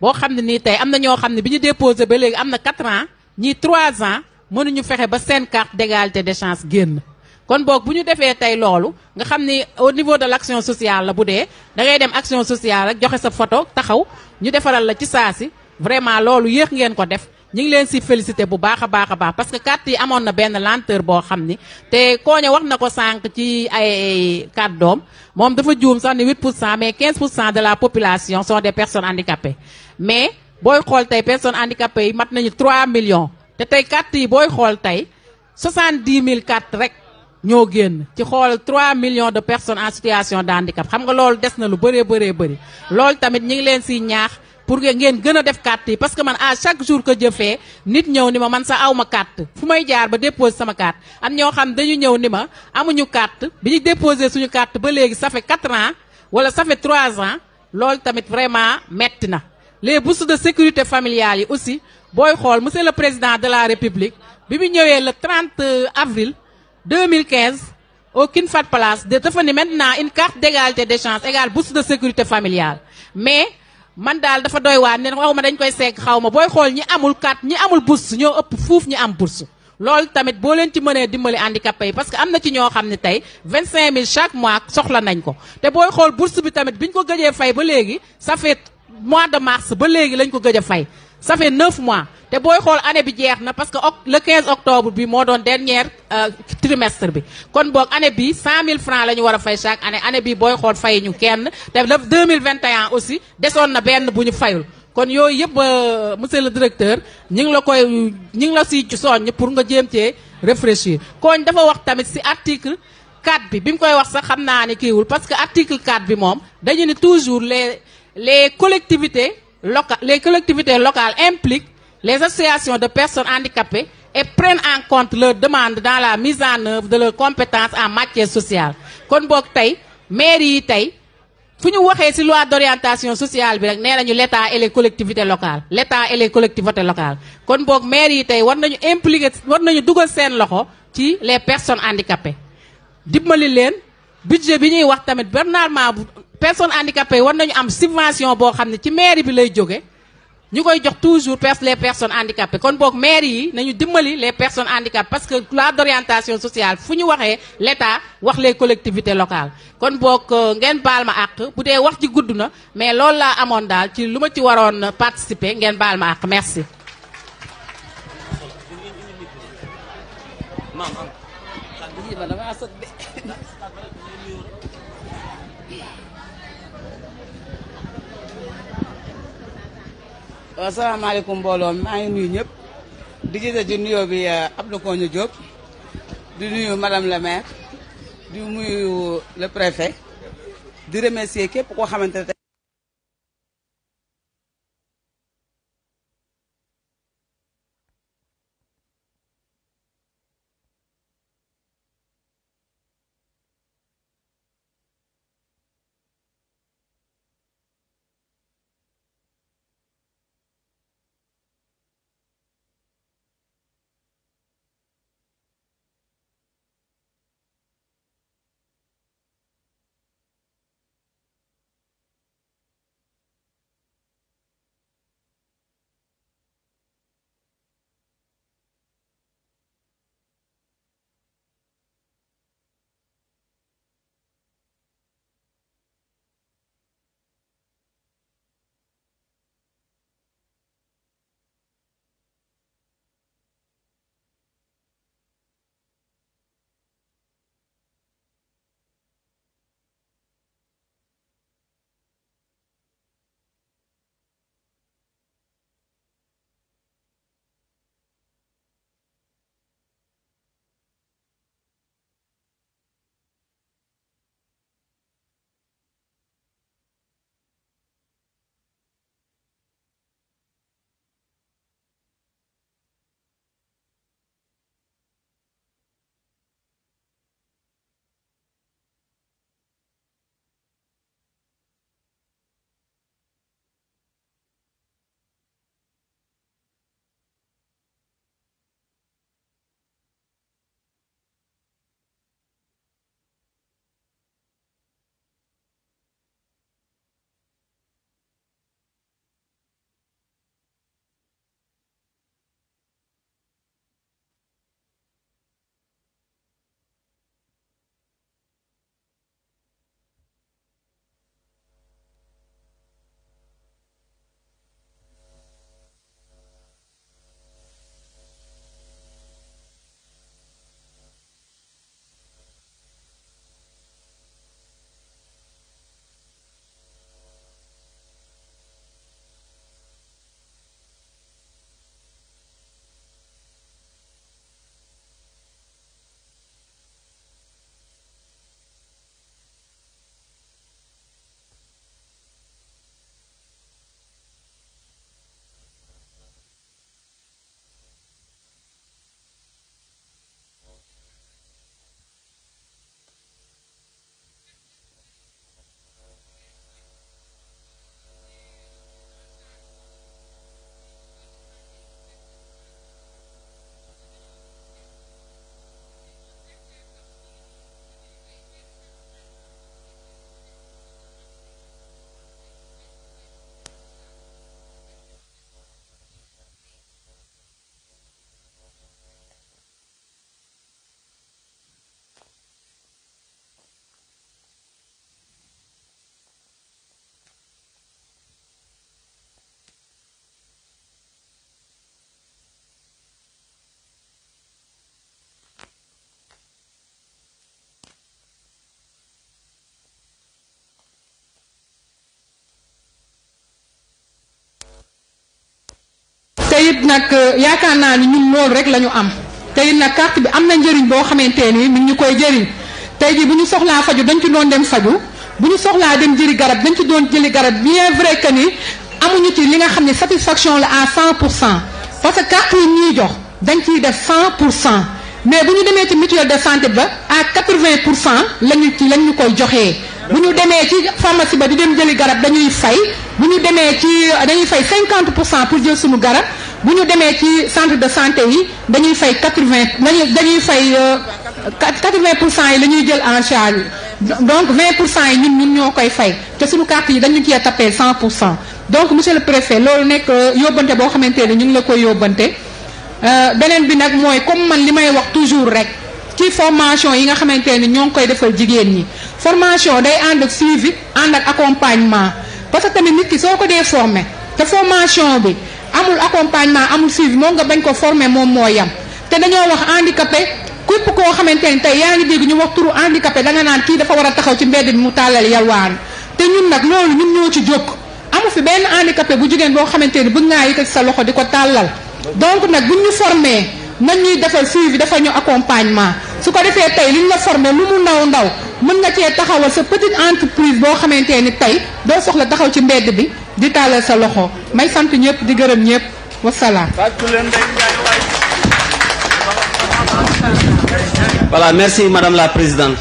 boo xam ne nii tey am na ñoo xam ne bi ñu déposé ba léegi am na 4 ans ñii 3 ans mënuñu fexe ba seen carte d'égalité des chances génn kon boog bu ñu defee tey loolu nga xam ni au niveau de l'action sociale la bu dee da ngay dem action sociale rek joxe sa photo taxaw ñu defaral la ci saa si vraiment loolu yéex ngeen ko def ñu ngi leen si félicité bu baax a baax a baax parce que carte yi amoon na benn lenteur boo xam ni te Koña wax na ko sànq ci ay kàddoom moom dafa juum sax ni 8% mais 15% de la population sont des personnes handicapées mais booy xool tey personnes handicapées yi mat nañu 3 millions te tey carte yi booy xool tey 70 000 cartes rek ñoo génn ci xool 3 millions de personnes en situation de handicap xam nga loolu des na lu bëree bëri loolu tamit ñu ngi leen siy ñaax pour ngeen gën a def carte yi parce que man à chaque jour que jëfee nit ñëw ni ma man sa awma carte fu may jaar ba déposer sama carte am ñoo xam dañu ñëw ni ma amuñu carte bi ñu déposer suñu carte ba léegi ça fait 4 ans wala ça fait 3 ans loolu tamit vraiment metti na les bourses de sécurité familiale yi aussi booy xool monsieur le président de la république bi mu ñëwee le 30 avril 2015 au King Fahd Palace dafa ni maintenant une carte d'égalité des chances égale bourse de sécurité familiale mais man daal dafa doy waar ne xaw ma dañ koy segg xaw ma booy xool ñi amul carte ñi amul bourse ñoo ëpp fuuf ñi am bourse loolu tamit boo leen ci mënee dimbali handicapé yi parce que am na ci ñoo xam ne tey 25000 chaque mois soxla nañ ko te booy xool bourse bi tamit biñ ko gëjee fay ba léegi ça fait mois de mars ba léegi lañ ko gëj a fay ça fait 9 mois te booy xool année bi jeex na parce que le 15 octobre bi moo doon dernier trimestre bi kon boog année bi 100 000 francs la ñu war a fay chaque année bi booy xool fay ñu kenn te le 2021 aussi desoon na benn bu ñu fayul kon yooyu yëpp monsieur le directeur ñu ngi la si soññ pour nga jéem cee réfléchir koñ dafa wax tamit si article 4 bi mu koy wax sax xam naa ne kiiwul parce que article 4 bi moom dañu ni toujours les collectivités locales impliquent les associations de personnes handicapées et prennent en compte leurs demandes dans la mise en œuvre de leurs compétences en matière sociale kon boog tey maire yi tey fu ñu waxee ci loi d'orientation sociale bi rek nee nañu l'État et les collectivités locales kon boog maire yi tey war nañu dugal seen loxo ci les personnes handicapées dimbali leen budget bi ñuy wax tamit normalement personnes handicapées war nañu am subvention boo xam ne ci mairie bi lay jóge ñu koy jox toujours les personnes handicapées kon boog maire yi nañu dimbali les personnes handicapées parce que loi d'orientation sociale fu ñu waxee l'État wax les collectivités locales kon boog ngeen baal ma àq bu dee wax ji gudd na mais loolu laa amoon daal ci lu ma ci waroon participer ngeen baal ma àq merci. asalaamaaleykum mbooloo mi maa ngi nuyu ñëpp di jiite ci nuyoo bi Abdou Koña Diop di nuyu madame la maire di nuyu le préfet di remercier képp koo xamante ne it nag yaakaar naa ni ñun loolu rek la ñu am te it nag carte bi am na njëriñ boo xamante ni mi ngi ñu koy jëriñ tey jii bu ñu soxlaa faju dañ ci doon dem faju bu ñu soxlaa dem jëli garab dañ ci doon jëli garab bien vrai que ni amuñu ci li nga xam ne satisfaction la à 100% parce que carte yi ñuy jox dañ ciy def 100% mais bu ñu demee ci mutuelle de santé ba à 80% lañu ci lañ ñu koy joxee bu ñu demee ci pharmacie ba di dem jëli garab dañuy fay bu ñu demee ci dañuy fay 50% pour jël suñu garab bu ñu demee ci centre de santé yi dañuy fay 80 dañuy fay 80% yi la ñuy jël en charge donc 20% yi ñun ñoo koy fay te suñu carte yi dañu cee tapé 100%. donc monsieur le préfet loolu nekk yóbbante boo xamante ne ñu ngi la koy yóbbante beneen bi nag mooy comme man li may wax toujours rek ci formation yi nga xamante ne ñoo ngi koy defal jigéen ñi formation day ànd ak suivi ànd ak accompagnement parce que tamit nit ki soo ko dee formé te formation bi amul accompagnement amul suivi moom nga bañ ko formé moom moo yam te dañoo wax handicapé képp koo xamante ne tey yaa ngi dégg ñu wax turu handicapé da nga naan kii dafa war a taxaw ci mbedd bi mu tàllal yalwaan te ñun nag loolu ñun ñoo ci jóg amu fi benn handicapé bu jigéen boo xamante ni bëgg ngaa yëkkati sa loxo di ko tàllal donc nag buñ ñu formé nañ ñuy defal suivi defal ñu accompagnement su ko defee tey liñ la formé lu mu ndaw ndaw mën nga cee taxawal sa petite entreprise boo xamante ni tey doo soxla taxaw ci mbedd bi di tàllal sa loxo may sant ñëpp di gërëm ñëpp wasalaam. Voilà, merci Madame la Présidente.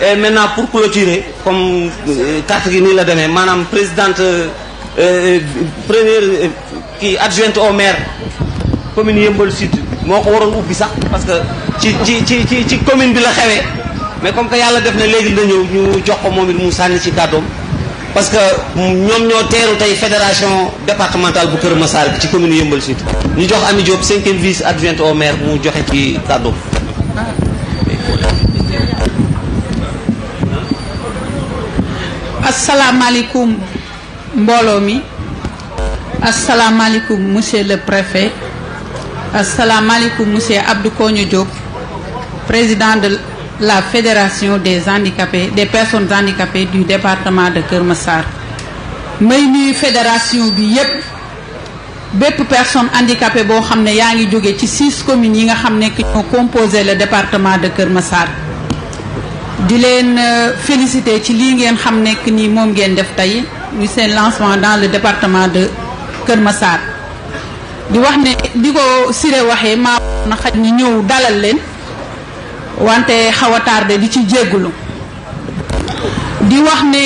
Et maintenant pour clôturer comme carte gi nii la demee maanaam présidente première kii adjointe au maire commune Yeumbeul Sud moo ko waroon ubbi sax parce que ci commune bi la xewee mais comme que yàlla def na léegi la ñëw ñu jox ko moom it mu sànni ci kàddoom parce que ñoom ñoo teeru tey fédération départementale bu Kër Massar bi ci commune Yeumbeul Sud ñu jox Ami Diop 5e vice adjointe au maire mu joxe ci kàddoom. asalaamaaleykum mbooloo mi asalaamaaleykum monsieur le préfet asalaamaaleykum monsieur Abdou Kogne Diop président de la fédération des handicapés des personnes handicapées du département de Kër Massar may nuyu fédération bi yépp bépp personne handicapée boo xam ne yaa ngi jóge ci 6 communes yi nga xam ne ñoo composé le département de Kër Massar di leen féliciter ci lii ngeen xam nekk nii moom ngeen def tey ñu seen lancement dans le département de Kër Massar di wax ne di ko Siré waxee maa na xaj ni ñëw dalal leen wante xaw a tardé di ci jéggulu di wax ne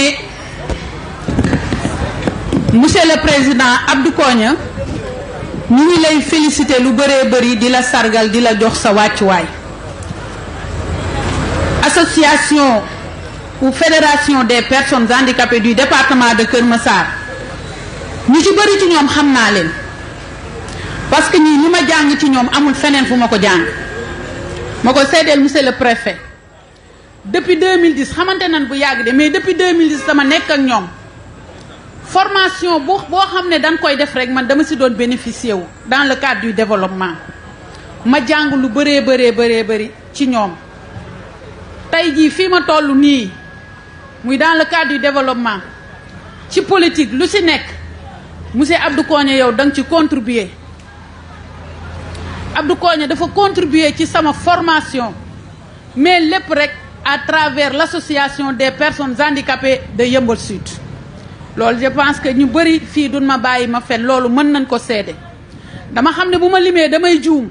monsieur le président Abdou Kogne ñu ngi lay féliciter lu bëree bëri di la sargal di la jox sa wàccuwaay association ou fédération des personnes handicapées du département de Kër Massar ñu ci bëri ci ñoom xam naa leen parce que ñii li ma jàng ci ñoom amul feneen fu ma ko jàng ma ko seedeel monsieur le préfet depuis 2010 xamante nañ bu yàgg de mais depuis 2010 dama nekk ak ñoom formation boo xam ne dañ koy def rek man dama si doon bénéficier wu dans le cadre du développement ma jàng lu bëree bëri ci ñoom tey jii fii ma toll nii muy dans le cadre du développement ci politique lu ci nekk monsieur Abdou Kogne yow da nga ci contribuer Abdou Kogne dafa contribuer ci sama formation mais lépp rek à travers l'association des personnes handicapées de Yeumbeul Sud loolu je pense que ñu bëri fii duñ ma bàyyi ma fen loolu mën nañ ko seede dama xam ne bu ma limee damay juum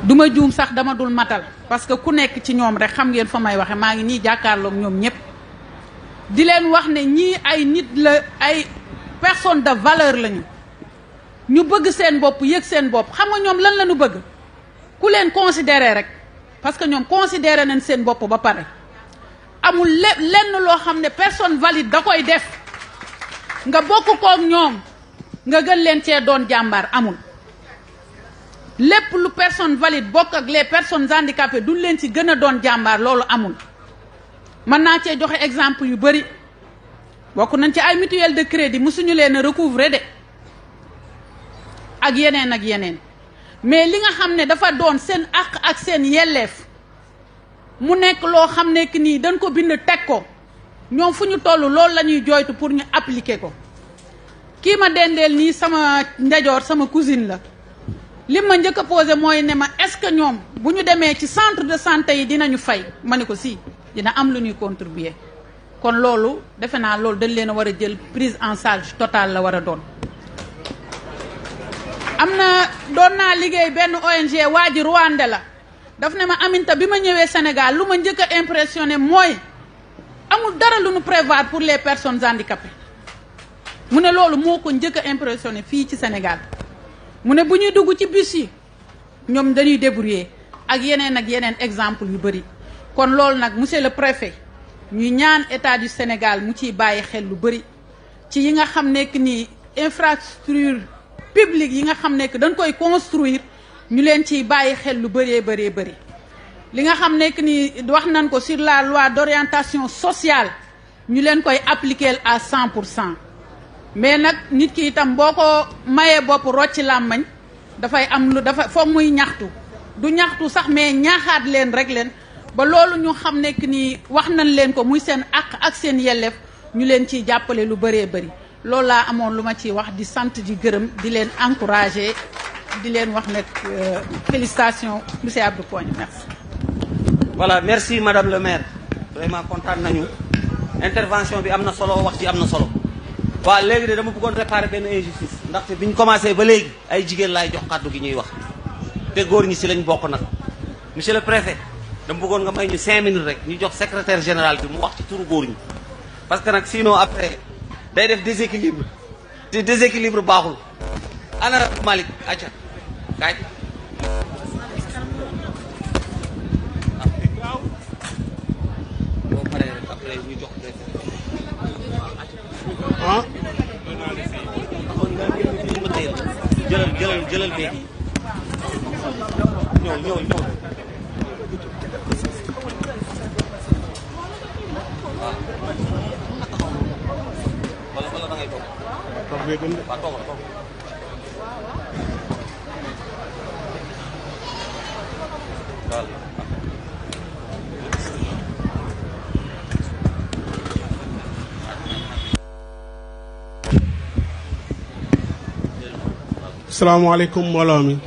duma juum sax dama dul matal parce que ku nekk ci ñoom rek xam ngeen fa may waxe maa ngi nii jàkkaarloog ñoom ñëpp di leen wax ne ñii ay nit la ay personne de valeur lañu ñu bëgg seen bopp yëg seen bopp xam nga ñoom lan la ñu bëgg ku leen considérer rek parce que ñoom considéré nañ seen bopp ba pare amul lenn loo xam ne personne valide da koy def nga bokk koog ñoom nga gën leen cee doon jàmbaar amul lépp lu personne valide bokk ak les personnes handicapées duñ leen ci gën a doon jàmbaar loolu amul mën naa cee joxe exemple yu bëri bokk nañ ci ay mutuelle de crédit musuñu leen a recouvrer de ak yeneen mais li nga xam ne dafa doon seen àq ak seen yelleef mu nekk loo xam ne que nii dañ ko bind teg ko ñoom fu ñu toll loolu la ñuy jooytu pour ñu appliquer ko kii ma dendeel nii sama ndejoor sama cousine la li ma njëkk a posé mooy ne ma est-ce que ñoom bu ñu demee ci centre de santé yi dinañu fay ma ne ko si dina am lu ñuy contribuer kon loolu defe naa loolu dañ leen a war a jël prise en charge totale la war a doon. am na doon naa liggéey benn ONG waa ji Rwanda la daf ne ma Aminta bi ma ñëwee Sénégal lu ma njëkk a impressionné mooy amul dara lu ñu prévoir pour les personnes handicapées mu ne loolu moo ko njëkk a impressionné fii ci Sénégal. mu ne bu ñuy dugg ci bus yi ñoom dañuy débrouiller ak yeneen exemple yu bëri kon loolu nag monsieur le préfet ñuy ñaan état du Sénégal mu ciy bàyyi xel lu bëri ci yi nga xam nekk ni infrastructure publique yi nga xam nekk dañ koy construire ñu leen ciy bàyyi xel lu bëree bëri li nga xam nekk ni wax nañ ko sur la loi d'orientation sociale ñu leen koy appliquer à 100%. mais nag nit ki itam boo ko mayee bopp rocci làmmañ dafay am lu dafa foog muy ñaxtu du ñaxtu sax mais ñaaxaat leen rek leen ba loolu ñu xam nekk ni wax nañ leen ko muy seen àq ak seen yelleef ñu leen ciy jàppale lu bëree bëri loolu laa amoon lu ma ciy wax di sant di gërëm di leen encourager di leen wax nag félicitations monsieur Abdou Kogne merci. voilà merci madame le maire vraiment kontaan nañu intervention bi am na solo wax ci am na solo. waaw léegi de dama bëggoon réparer benn injustice ndaxte bi ñu commencé ba léegi ay jigéen laay jox kàddu gi ñuy wax te góor ñi si lañ bokk nag monsieur le préfet dama bëggoon nga may ñu 5 minutes rek ñu jox secrétaire général bi mu wax ci turu góor ñi parce que nag sinon après day def déséquilibre te déséquilibre baaxul ana Malick acca kaay boo paree rek après ñu jox ah jëlal béegi ñëw waaw wala da ngay toog bee gën waaw toog salaamaaleykum mbooloo mi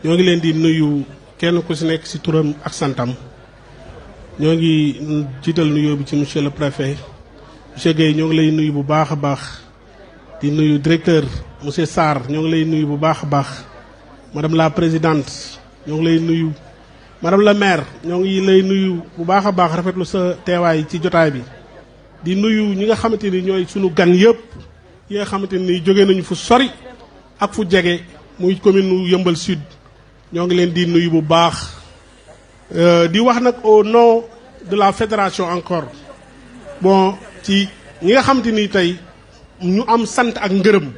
ñoo ngi leen di nuyu kenn ku ci nekk ci turam ak santam ñoo ngi jiital nuyoo bi ci monsieur le préfet monsieur Guèye ñoo ngi lay nuyu bu baax a baax di nuyu directeur monsieur Sarr ñoo ngi lay nuyu bu baax a baax madame la présidente ñoo ngi lay nuyu madame la maire ñoo ngi lay nuyu bu baax a baax rafetlu sa teewaay ci jotaay bi di nuyu ñi nga xamante ni ñooy sunu gan yëpp yi nga xamante ni jóge nañu fu sori ak fu jege muy commune nu Yeumbeul Sud ñoo ngi leen di nuyu bu baax di wax nag au nom de la fédération encore bon ci ñi nga xamante ni tey ñu am sant ak ngërëm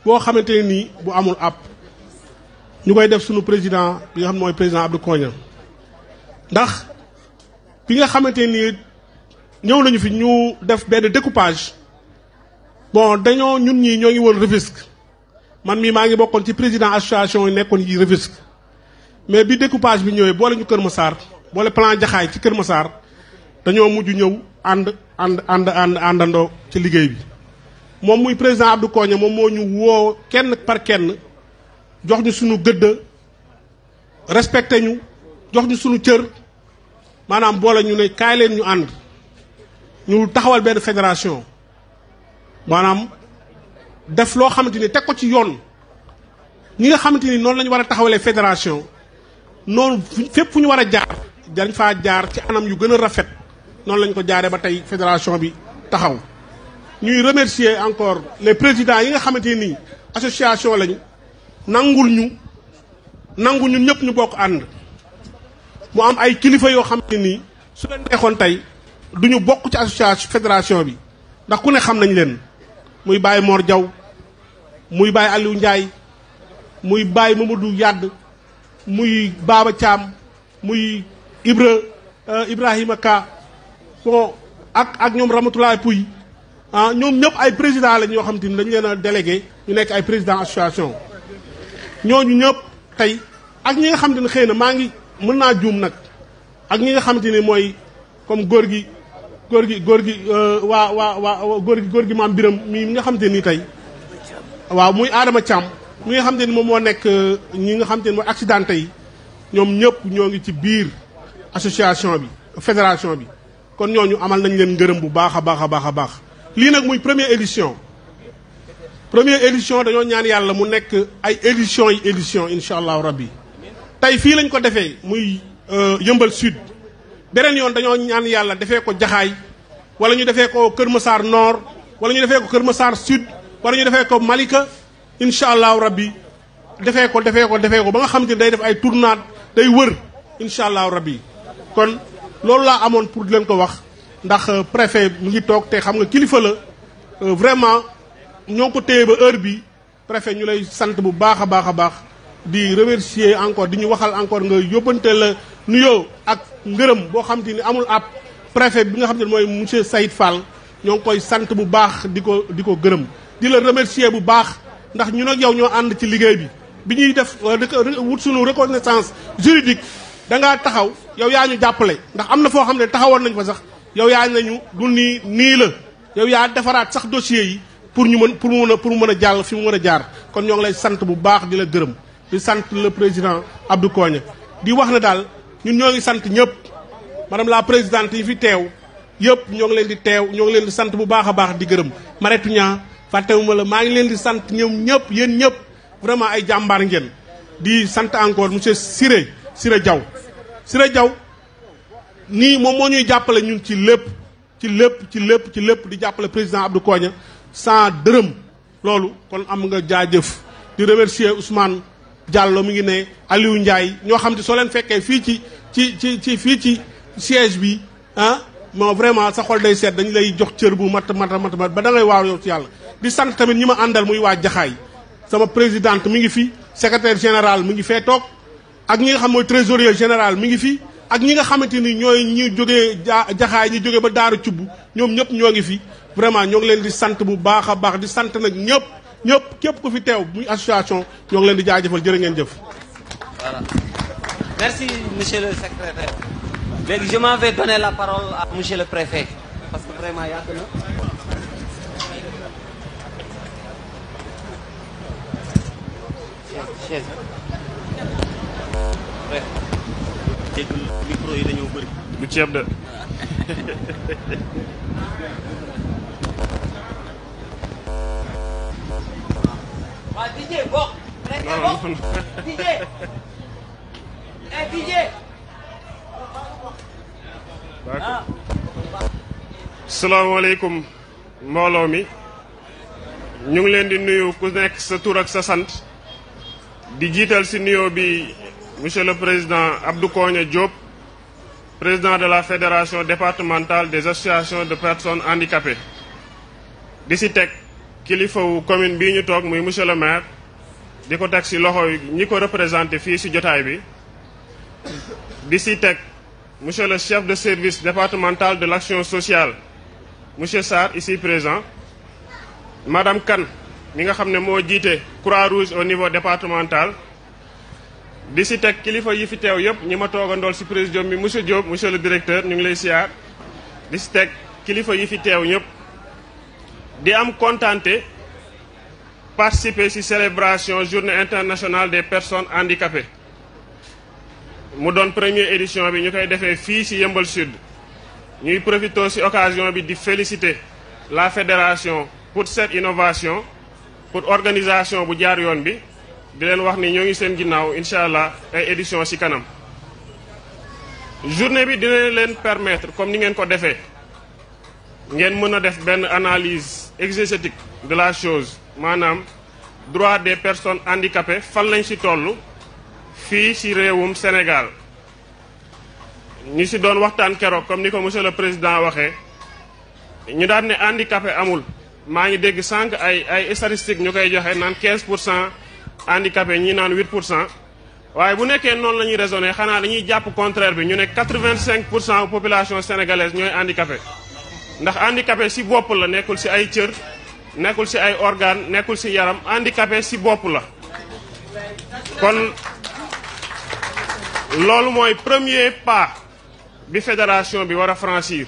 boo xamante ne nii bu amul àpp ñu koy def sunu président bi nga xam mooy président Abdou Kogne ndax bi nga xamante ni ñëw nañu fi ñu def benn découpage bon dañoo ñun ñii ñoo ngi woon Rufisque man mii maa ngi bokkoon ci président association yi nekkoon yi Rufisque mais bi découpage bi ñëwee boole ñu Kër Massar boole plan Jaxaay ci Kër Massar dañoo mujj ñëw àndandoo ci liggéey bi moom muy président Abdou Kogne moom moo ñu woo kenn par kenn jox ñu sunu gëdd respecté ñu jox ñu sunu cër maanaam boole ñu ne kaay leen ñu ànd ñu taxawal benn fédération maanaam def loo xamante ni teg ko ci yoon ñi nga xamante ni noonu la ñu war a taxawalee fédération noonu fépp fu ñu war a jaar dañ faa jaar ci anam yu gën a rafet noonu lañ ko jaaree ba tey fédération bi taxaw ñuy remercier encore les présidents yi nga xamante ni association lañu nangul ñun ñëpp ñu bokk ànd mu am ay kilifa yoo xamante ni su leen neexoon tey du ñu bokk ci association fédération bi ndax ku ne xam nañ leen muy Baye Mor Diaw muy Baye Aliou Ndiaye muy Baye Mamadou Yadd muy Baba Thiam muy Ibrahima Ka bon ak ñoom Ramatoulaye Pouy ñoom ñëpp ay président lañ yoo xam te ni dañu leen a délégué ñu nekk ay président association ñooñu ñëpp tey ak ñi nga xam te ne xëy na maa ngi mën naa juum nag ak ñi nga xamante ni mooy comme góor gi maam Biram mi nga xamante ni tey waaw muy Adama Thiam mi nga xam te ni moom moo nekk ñi nga xam te ni mooy accidenté yi ñoom ñëpp ñoo ngi ci biir association bi fédération bi kon ñooñu amal nañ leen ngërëm bu baax a baax a baax a baax lii nag muy première édition dañoo ñaan yàlla mu nekk ay édition yi édition incha allahu rabbi tey fii lañ ko defee muy Yeumbeul Sud beneen yoon dañoo ñaan yàlla defee ko Jaxaay wala ñu defee ko Kër Massar Nord wala ñu defee ko Kër Massar Sud wala ñu defee ko Malika incha allahu rabbi defee ko ba nga xam te day def ay tournade day wër incha allahu rabbi kon loolu laa amoon pour di leen ko wax ndax préfet mu ngi toog te xam nga kilifa la vraiment ñoo ko téye ba heure bi préfet ñu lay sant bu baax a baax a baax di remercier encore di ñu waxal encore nga yóbbante la nuyoo ak ngërëm boo xam te ni amul ab préfet bi nga xam te ne mooy monsieur Saïd Fall ñoo ngi koy sant bu baax di ko gërëm di la remercier bu baax ndax ñun ak yow ñoo ànd ci liggéey bi ñuy def wut suñu reconnaissance juridique da ngaa taxaw yow yaa ñu jàppale ndax am na foo xam ne taxawoon nañ fa sax yow yaa nañu du nii la yow yaa defaraat sax dossier yi pour mu mën a jàll fi mu mën a jaar kon ñoo ngi lay sant bu baax di la gërëm di sant le président Abdou Kogne di wax na daal ñun ñoo ngi sant ñëpp madame la présidente yi fi teew yëpp ñoo ngi leen di sant bu baax a baax di gërëm Maretu Ñaa fàttewuma la maa ngi leen di sant ñoom ñëpp yéen ñëpp vraiment ay jàmbaar ngeen di sant encore monsieur Siré Diaw nii moom moo ñuy jàppale ñun ci lépp di jàppale président Abdou Kogne sans dërëm loolu kon am nga jaajëf di remercier Ousmane Diallo mi ngi ne Aliou Ndiaye ñoo xam te soo leen fekkee fii ci siège bi moo vraiment sa xol day seet dañu lay jox cër bu mat ba da ngay waaw yow ci yàlla di sant tamit ñi ma àndal muy waa Jaxaay sama présidente mi ngi fi secrétaire général mi ngi fee toog ak ñi nga xam mooy trésorier général mi ngi fi ak ñi nga xamante ni ñooy ñi jógee Jaxaay ñi jógee ba Daara Cubb ñoom ñëpp ñoo ngi fi vraiment ñoo ngi leen di sant bu baax a baax di sant nag ñëpp képp ku fi teew muy association ñoo ngi leen di jaajëfal jërë ngeen jëf. Voilà. Merci monsieur le secrétaire. léegi je m'en vais donner la parole à monsieur le préfet parce que vraiment yàgg na. chaise. bref. dégg micro yi dañoo bëri. du ceeb de. waa DJ bokk. préfet bokk DJ. DJ. salaamaaleykum mbooloo mi ñu ngi leen di nuyu ku nekk sa tur ak sa sant di jiital ci nuyoo bi monsieur le président Abdou Kogne Diop président de la fédération départementale des associations de personnes handicapées di ci teg kilifawu commune bii ñu toog muy monsieur le maire di ko teg ci loxo ñi ko représenté fii ci jotaay bi di ci teg monsieur le chef de service départemental de l'action sociale monsieur Sarr ici présent madame Kane mi nga xam ne moo jiite Croix-Rouge au niveau départemental di ci teg kilifa yi fi teew yëpp ñi ma toogandool ci présidium bi monsieur Diop monsieur le directeur ñu ngi lay siyaar di ci teg kilifa yi fi teew ñëpp di am kontaante participer ci célébration journée internationale des personnes handicapées mu doon première édition bi ñu koy defee fii ci Yeumbeul Sud ñuy profité ci occasion bi di féliciter la fédération pour cette innovation pour organisation bu jaar yoon bi di leen wax ni ñoo ngi seen ginnaaw incha allah ay édition ci kanam journée bi dina leen permettre comme ni ngeen ko defee ngeen mën a def benn analyse exégétique de la chose maanaam droit des personnes handicapées fan lañ ci toll fii ci réewum Sénégal ñu ci doon waxtaan keroog comme ni ko monsieur le président waxee ñu daan ne handicapé amul maa ngi dégg sànq ay statistiques ñu koy joxe naan 15% handicapé ñi naan 8% waaye bu nekkee noonu la ñuy raisonné xanaa dañuy jàpp contraire bi ñu ne 85% population sénégalaise ñooy handicapé ndax handicapé ci bopp la nekkul ci ay cër nekkul ci ay organe nekkul ci yaram handicapé ci bopp la kon loolu mooy premier pas bi fédération bi war a franchir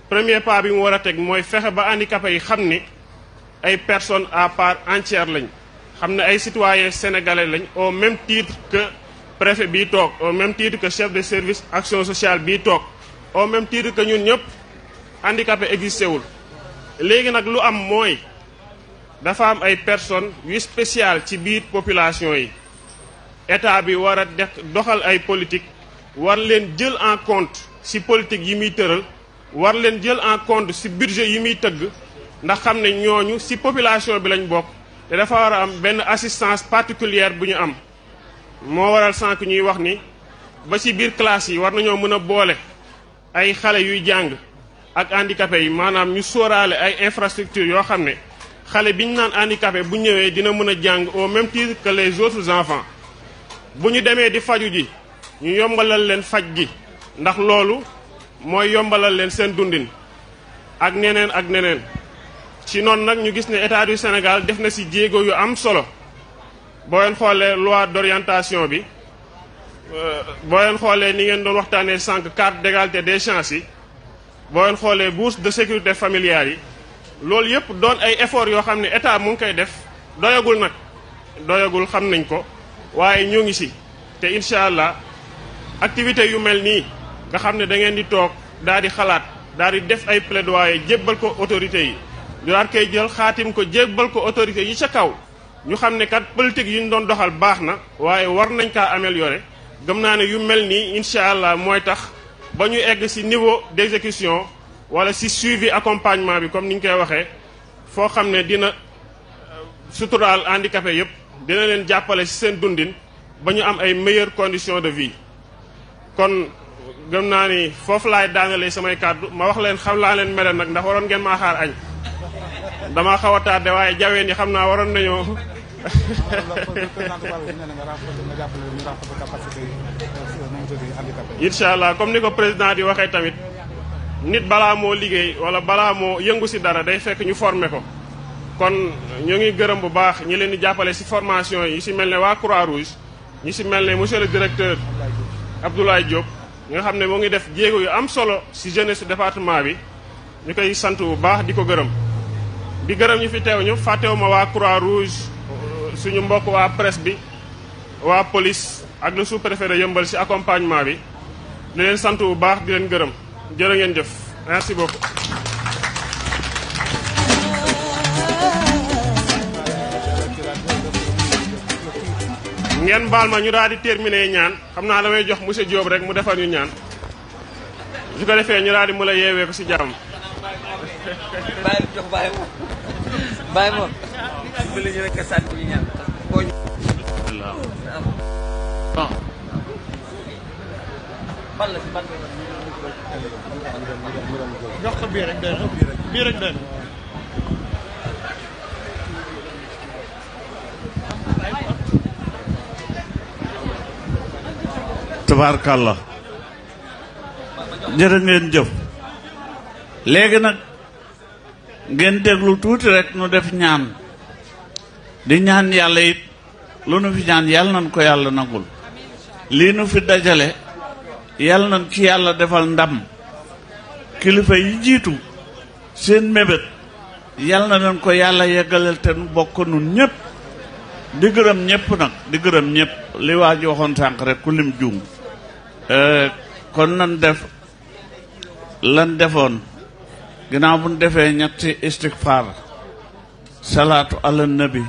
premier pas bi mu war a teg mooy fexe ba handicapé yi xam ni ay personnes à part entière lañ xam ne ay citoyens sénégalais lañ au même titre que préfet bii toog au même titre que chef de service action sociale bii toog au même titre que ñun ñëpp handicapé existé wul léegi nag lu am mooy dafa am ay personnes yu spéciales ci biir population yi état bi war a doxal ay politique war leen jël en compte ci politique yi muy tëral war leen jël en compte ci budget yi muy tëgg ndax xam ne ñooñu ci population bi lañ bokk te dafa war a am benn assistance particulière bu ñu am moo waral sànq ñuy wax ni ba ci biir classe yi war nañoo mën a boole ay xale yuy jàng ak handicapé yi maanaam ñu sóoraale ay infrastructures yoo xam ne xale bi ñu naan handicapé bu ñëwee dina mën a jàng au même titre que les autres enfants bu ñu demee di faju ji ñu yombalal leen faj gi ndax loolu mooy yombalal leen seen dundin ak neneen ak neneen ci noonu nag ñu gis ne état du Sénégal def na ci jéego yu am solo boo leen xoolee loi d'orientation bi boo leen xoolee ni ngeen doon waxtaanee sànq carte d'égalité des chances yi boo leen xoolee bourse de sécurité familiale yi loolu yëpp doon ay efforts yoo xam ne état mu ngi koy def doyagul nag doyagul xam nañ ko waaye ñoo ngi ci te incha allah activité yu mel nii nga xam ne da ngeen di toog daal di xalaat daal di def ay plaidoyer jébbal ko autorités yi ñu daal koy jël xaatim ko jébbal ko autorités yi ca kaw ñu xam ne kat politique yi ñu doon doxal baax na waaye war nañ kaa améliorer gëm naa ne yu mel nii incha allah mooy tax ba ñu egg ci niveau d'exécution wala ci suivi accompagnement bi comme ni ñu koy waxee foo xam ne dina suturaal handicapé yépp dina leen jàppale ci seen dundin ba ñu am ay meilleures conditions de vie kon gëm naa ni foofu laay daangalee samay kàddu ma wax leen xam laa leen mere nag ndax waroon ngeen maa xaar añ dama xaw a tardé waaye jaween yi xam naa waroon nañoo incha allah comme ni ko président di waxee tamit nit balaa moo liggéey wala balaa moo yëngu ci dara day fekk ñu former ko kon ñu ngi gërëm bu baax ñi leen di jàppale ci formation yi ci mel ne waa Croix-Rouge ñi ci mel ne monsieur le directeur Abdoulaye Diop nga xam ne moo ngi def jéego yu am solo ci jeunesse département bi ñu koy sant bu baax di ko gërëm di gërëm ñu fi teew ñu fàttewuma waa Croix-Rouge suñu mbokk waa presse bi waa police ak le sous-préfet de Yeumbeul ci accompagnement bi di leen sant bu baax di leen gërëm jërë ngeen jëf merci beaucoup. ngeen baal ma ñu daal di terminer ñaan xam naa damay jox monsieur Diop rek mu defar ñu ñaan su ko defee ñu daal di mën a yeewee ko ci jàmm. bàyyi jox bàyyi moom dimbali ñu rek sant ñu ñaan jox ko bii rek doy na bii rek doy na tabaarkàlla jërë ngeen jëf léegi nag ngeen déglu tuuti rek nu def ñaan di ñaan yàlla it lu nu fi ñaan yàlla nañ ko yàlla nangul lii nu fi dajale yàlla nañ ci yàlla defal ndam kilifa yi jiitu seen mébét yàlla na leen ko yàlla yeggaleel te nu bokk nun ñépp di gërëm ñépp nag di gërëm ñépp li waa ji waxoon sànq rek ku lim juum kon nan def lan defoon ginnaaw bu ñu defee ñetti istigfaar salaatu ala nabi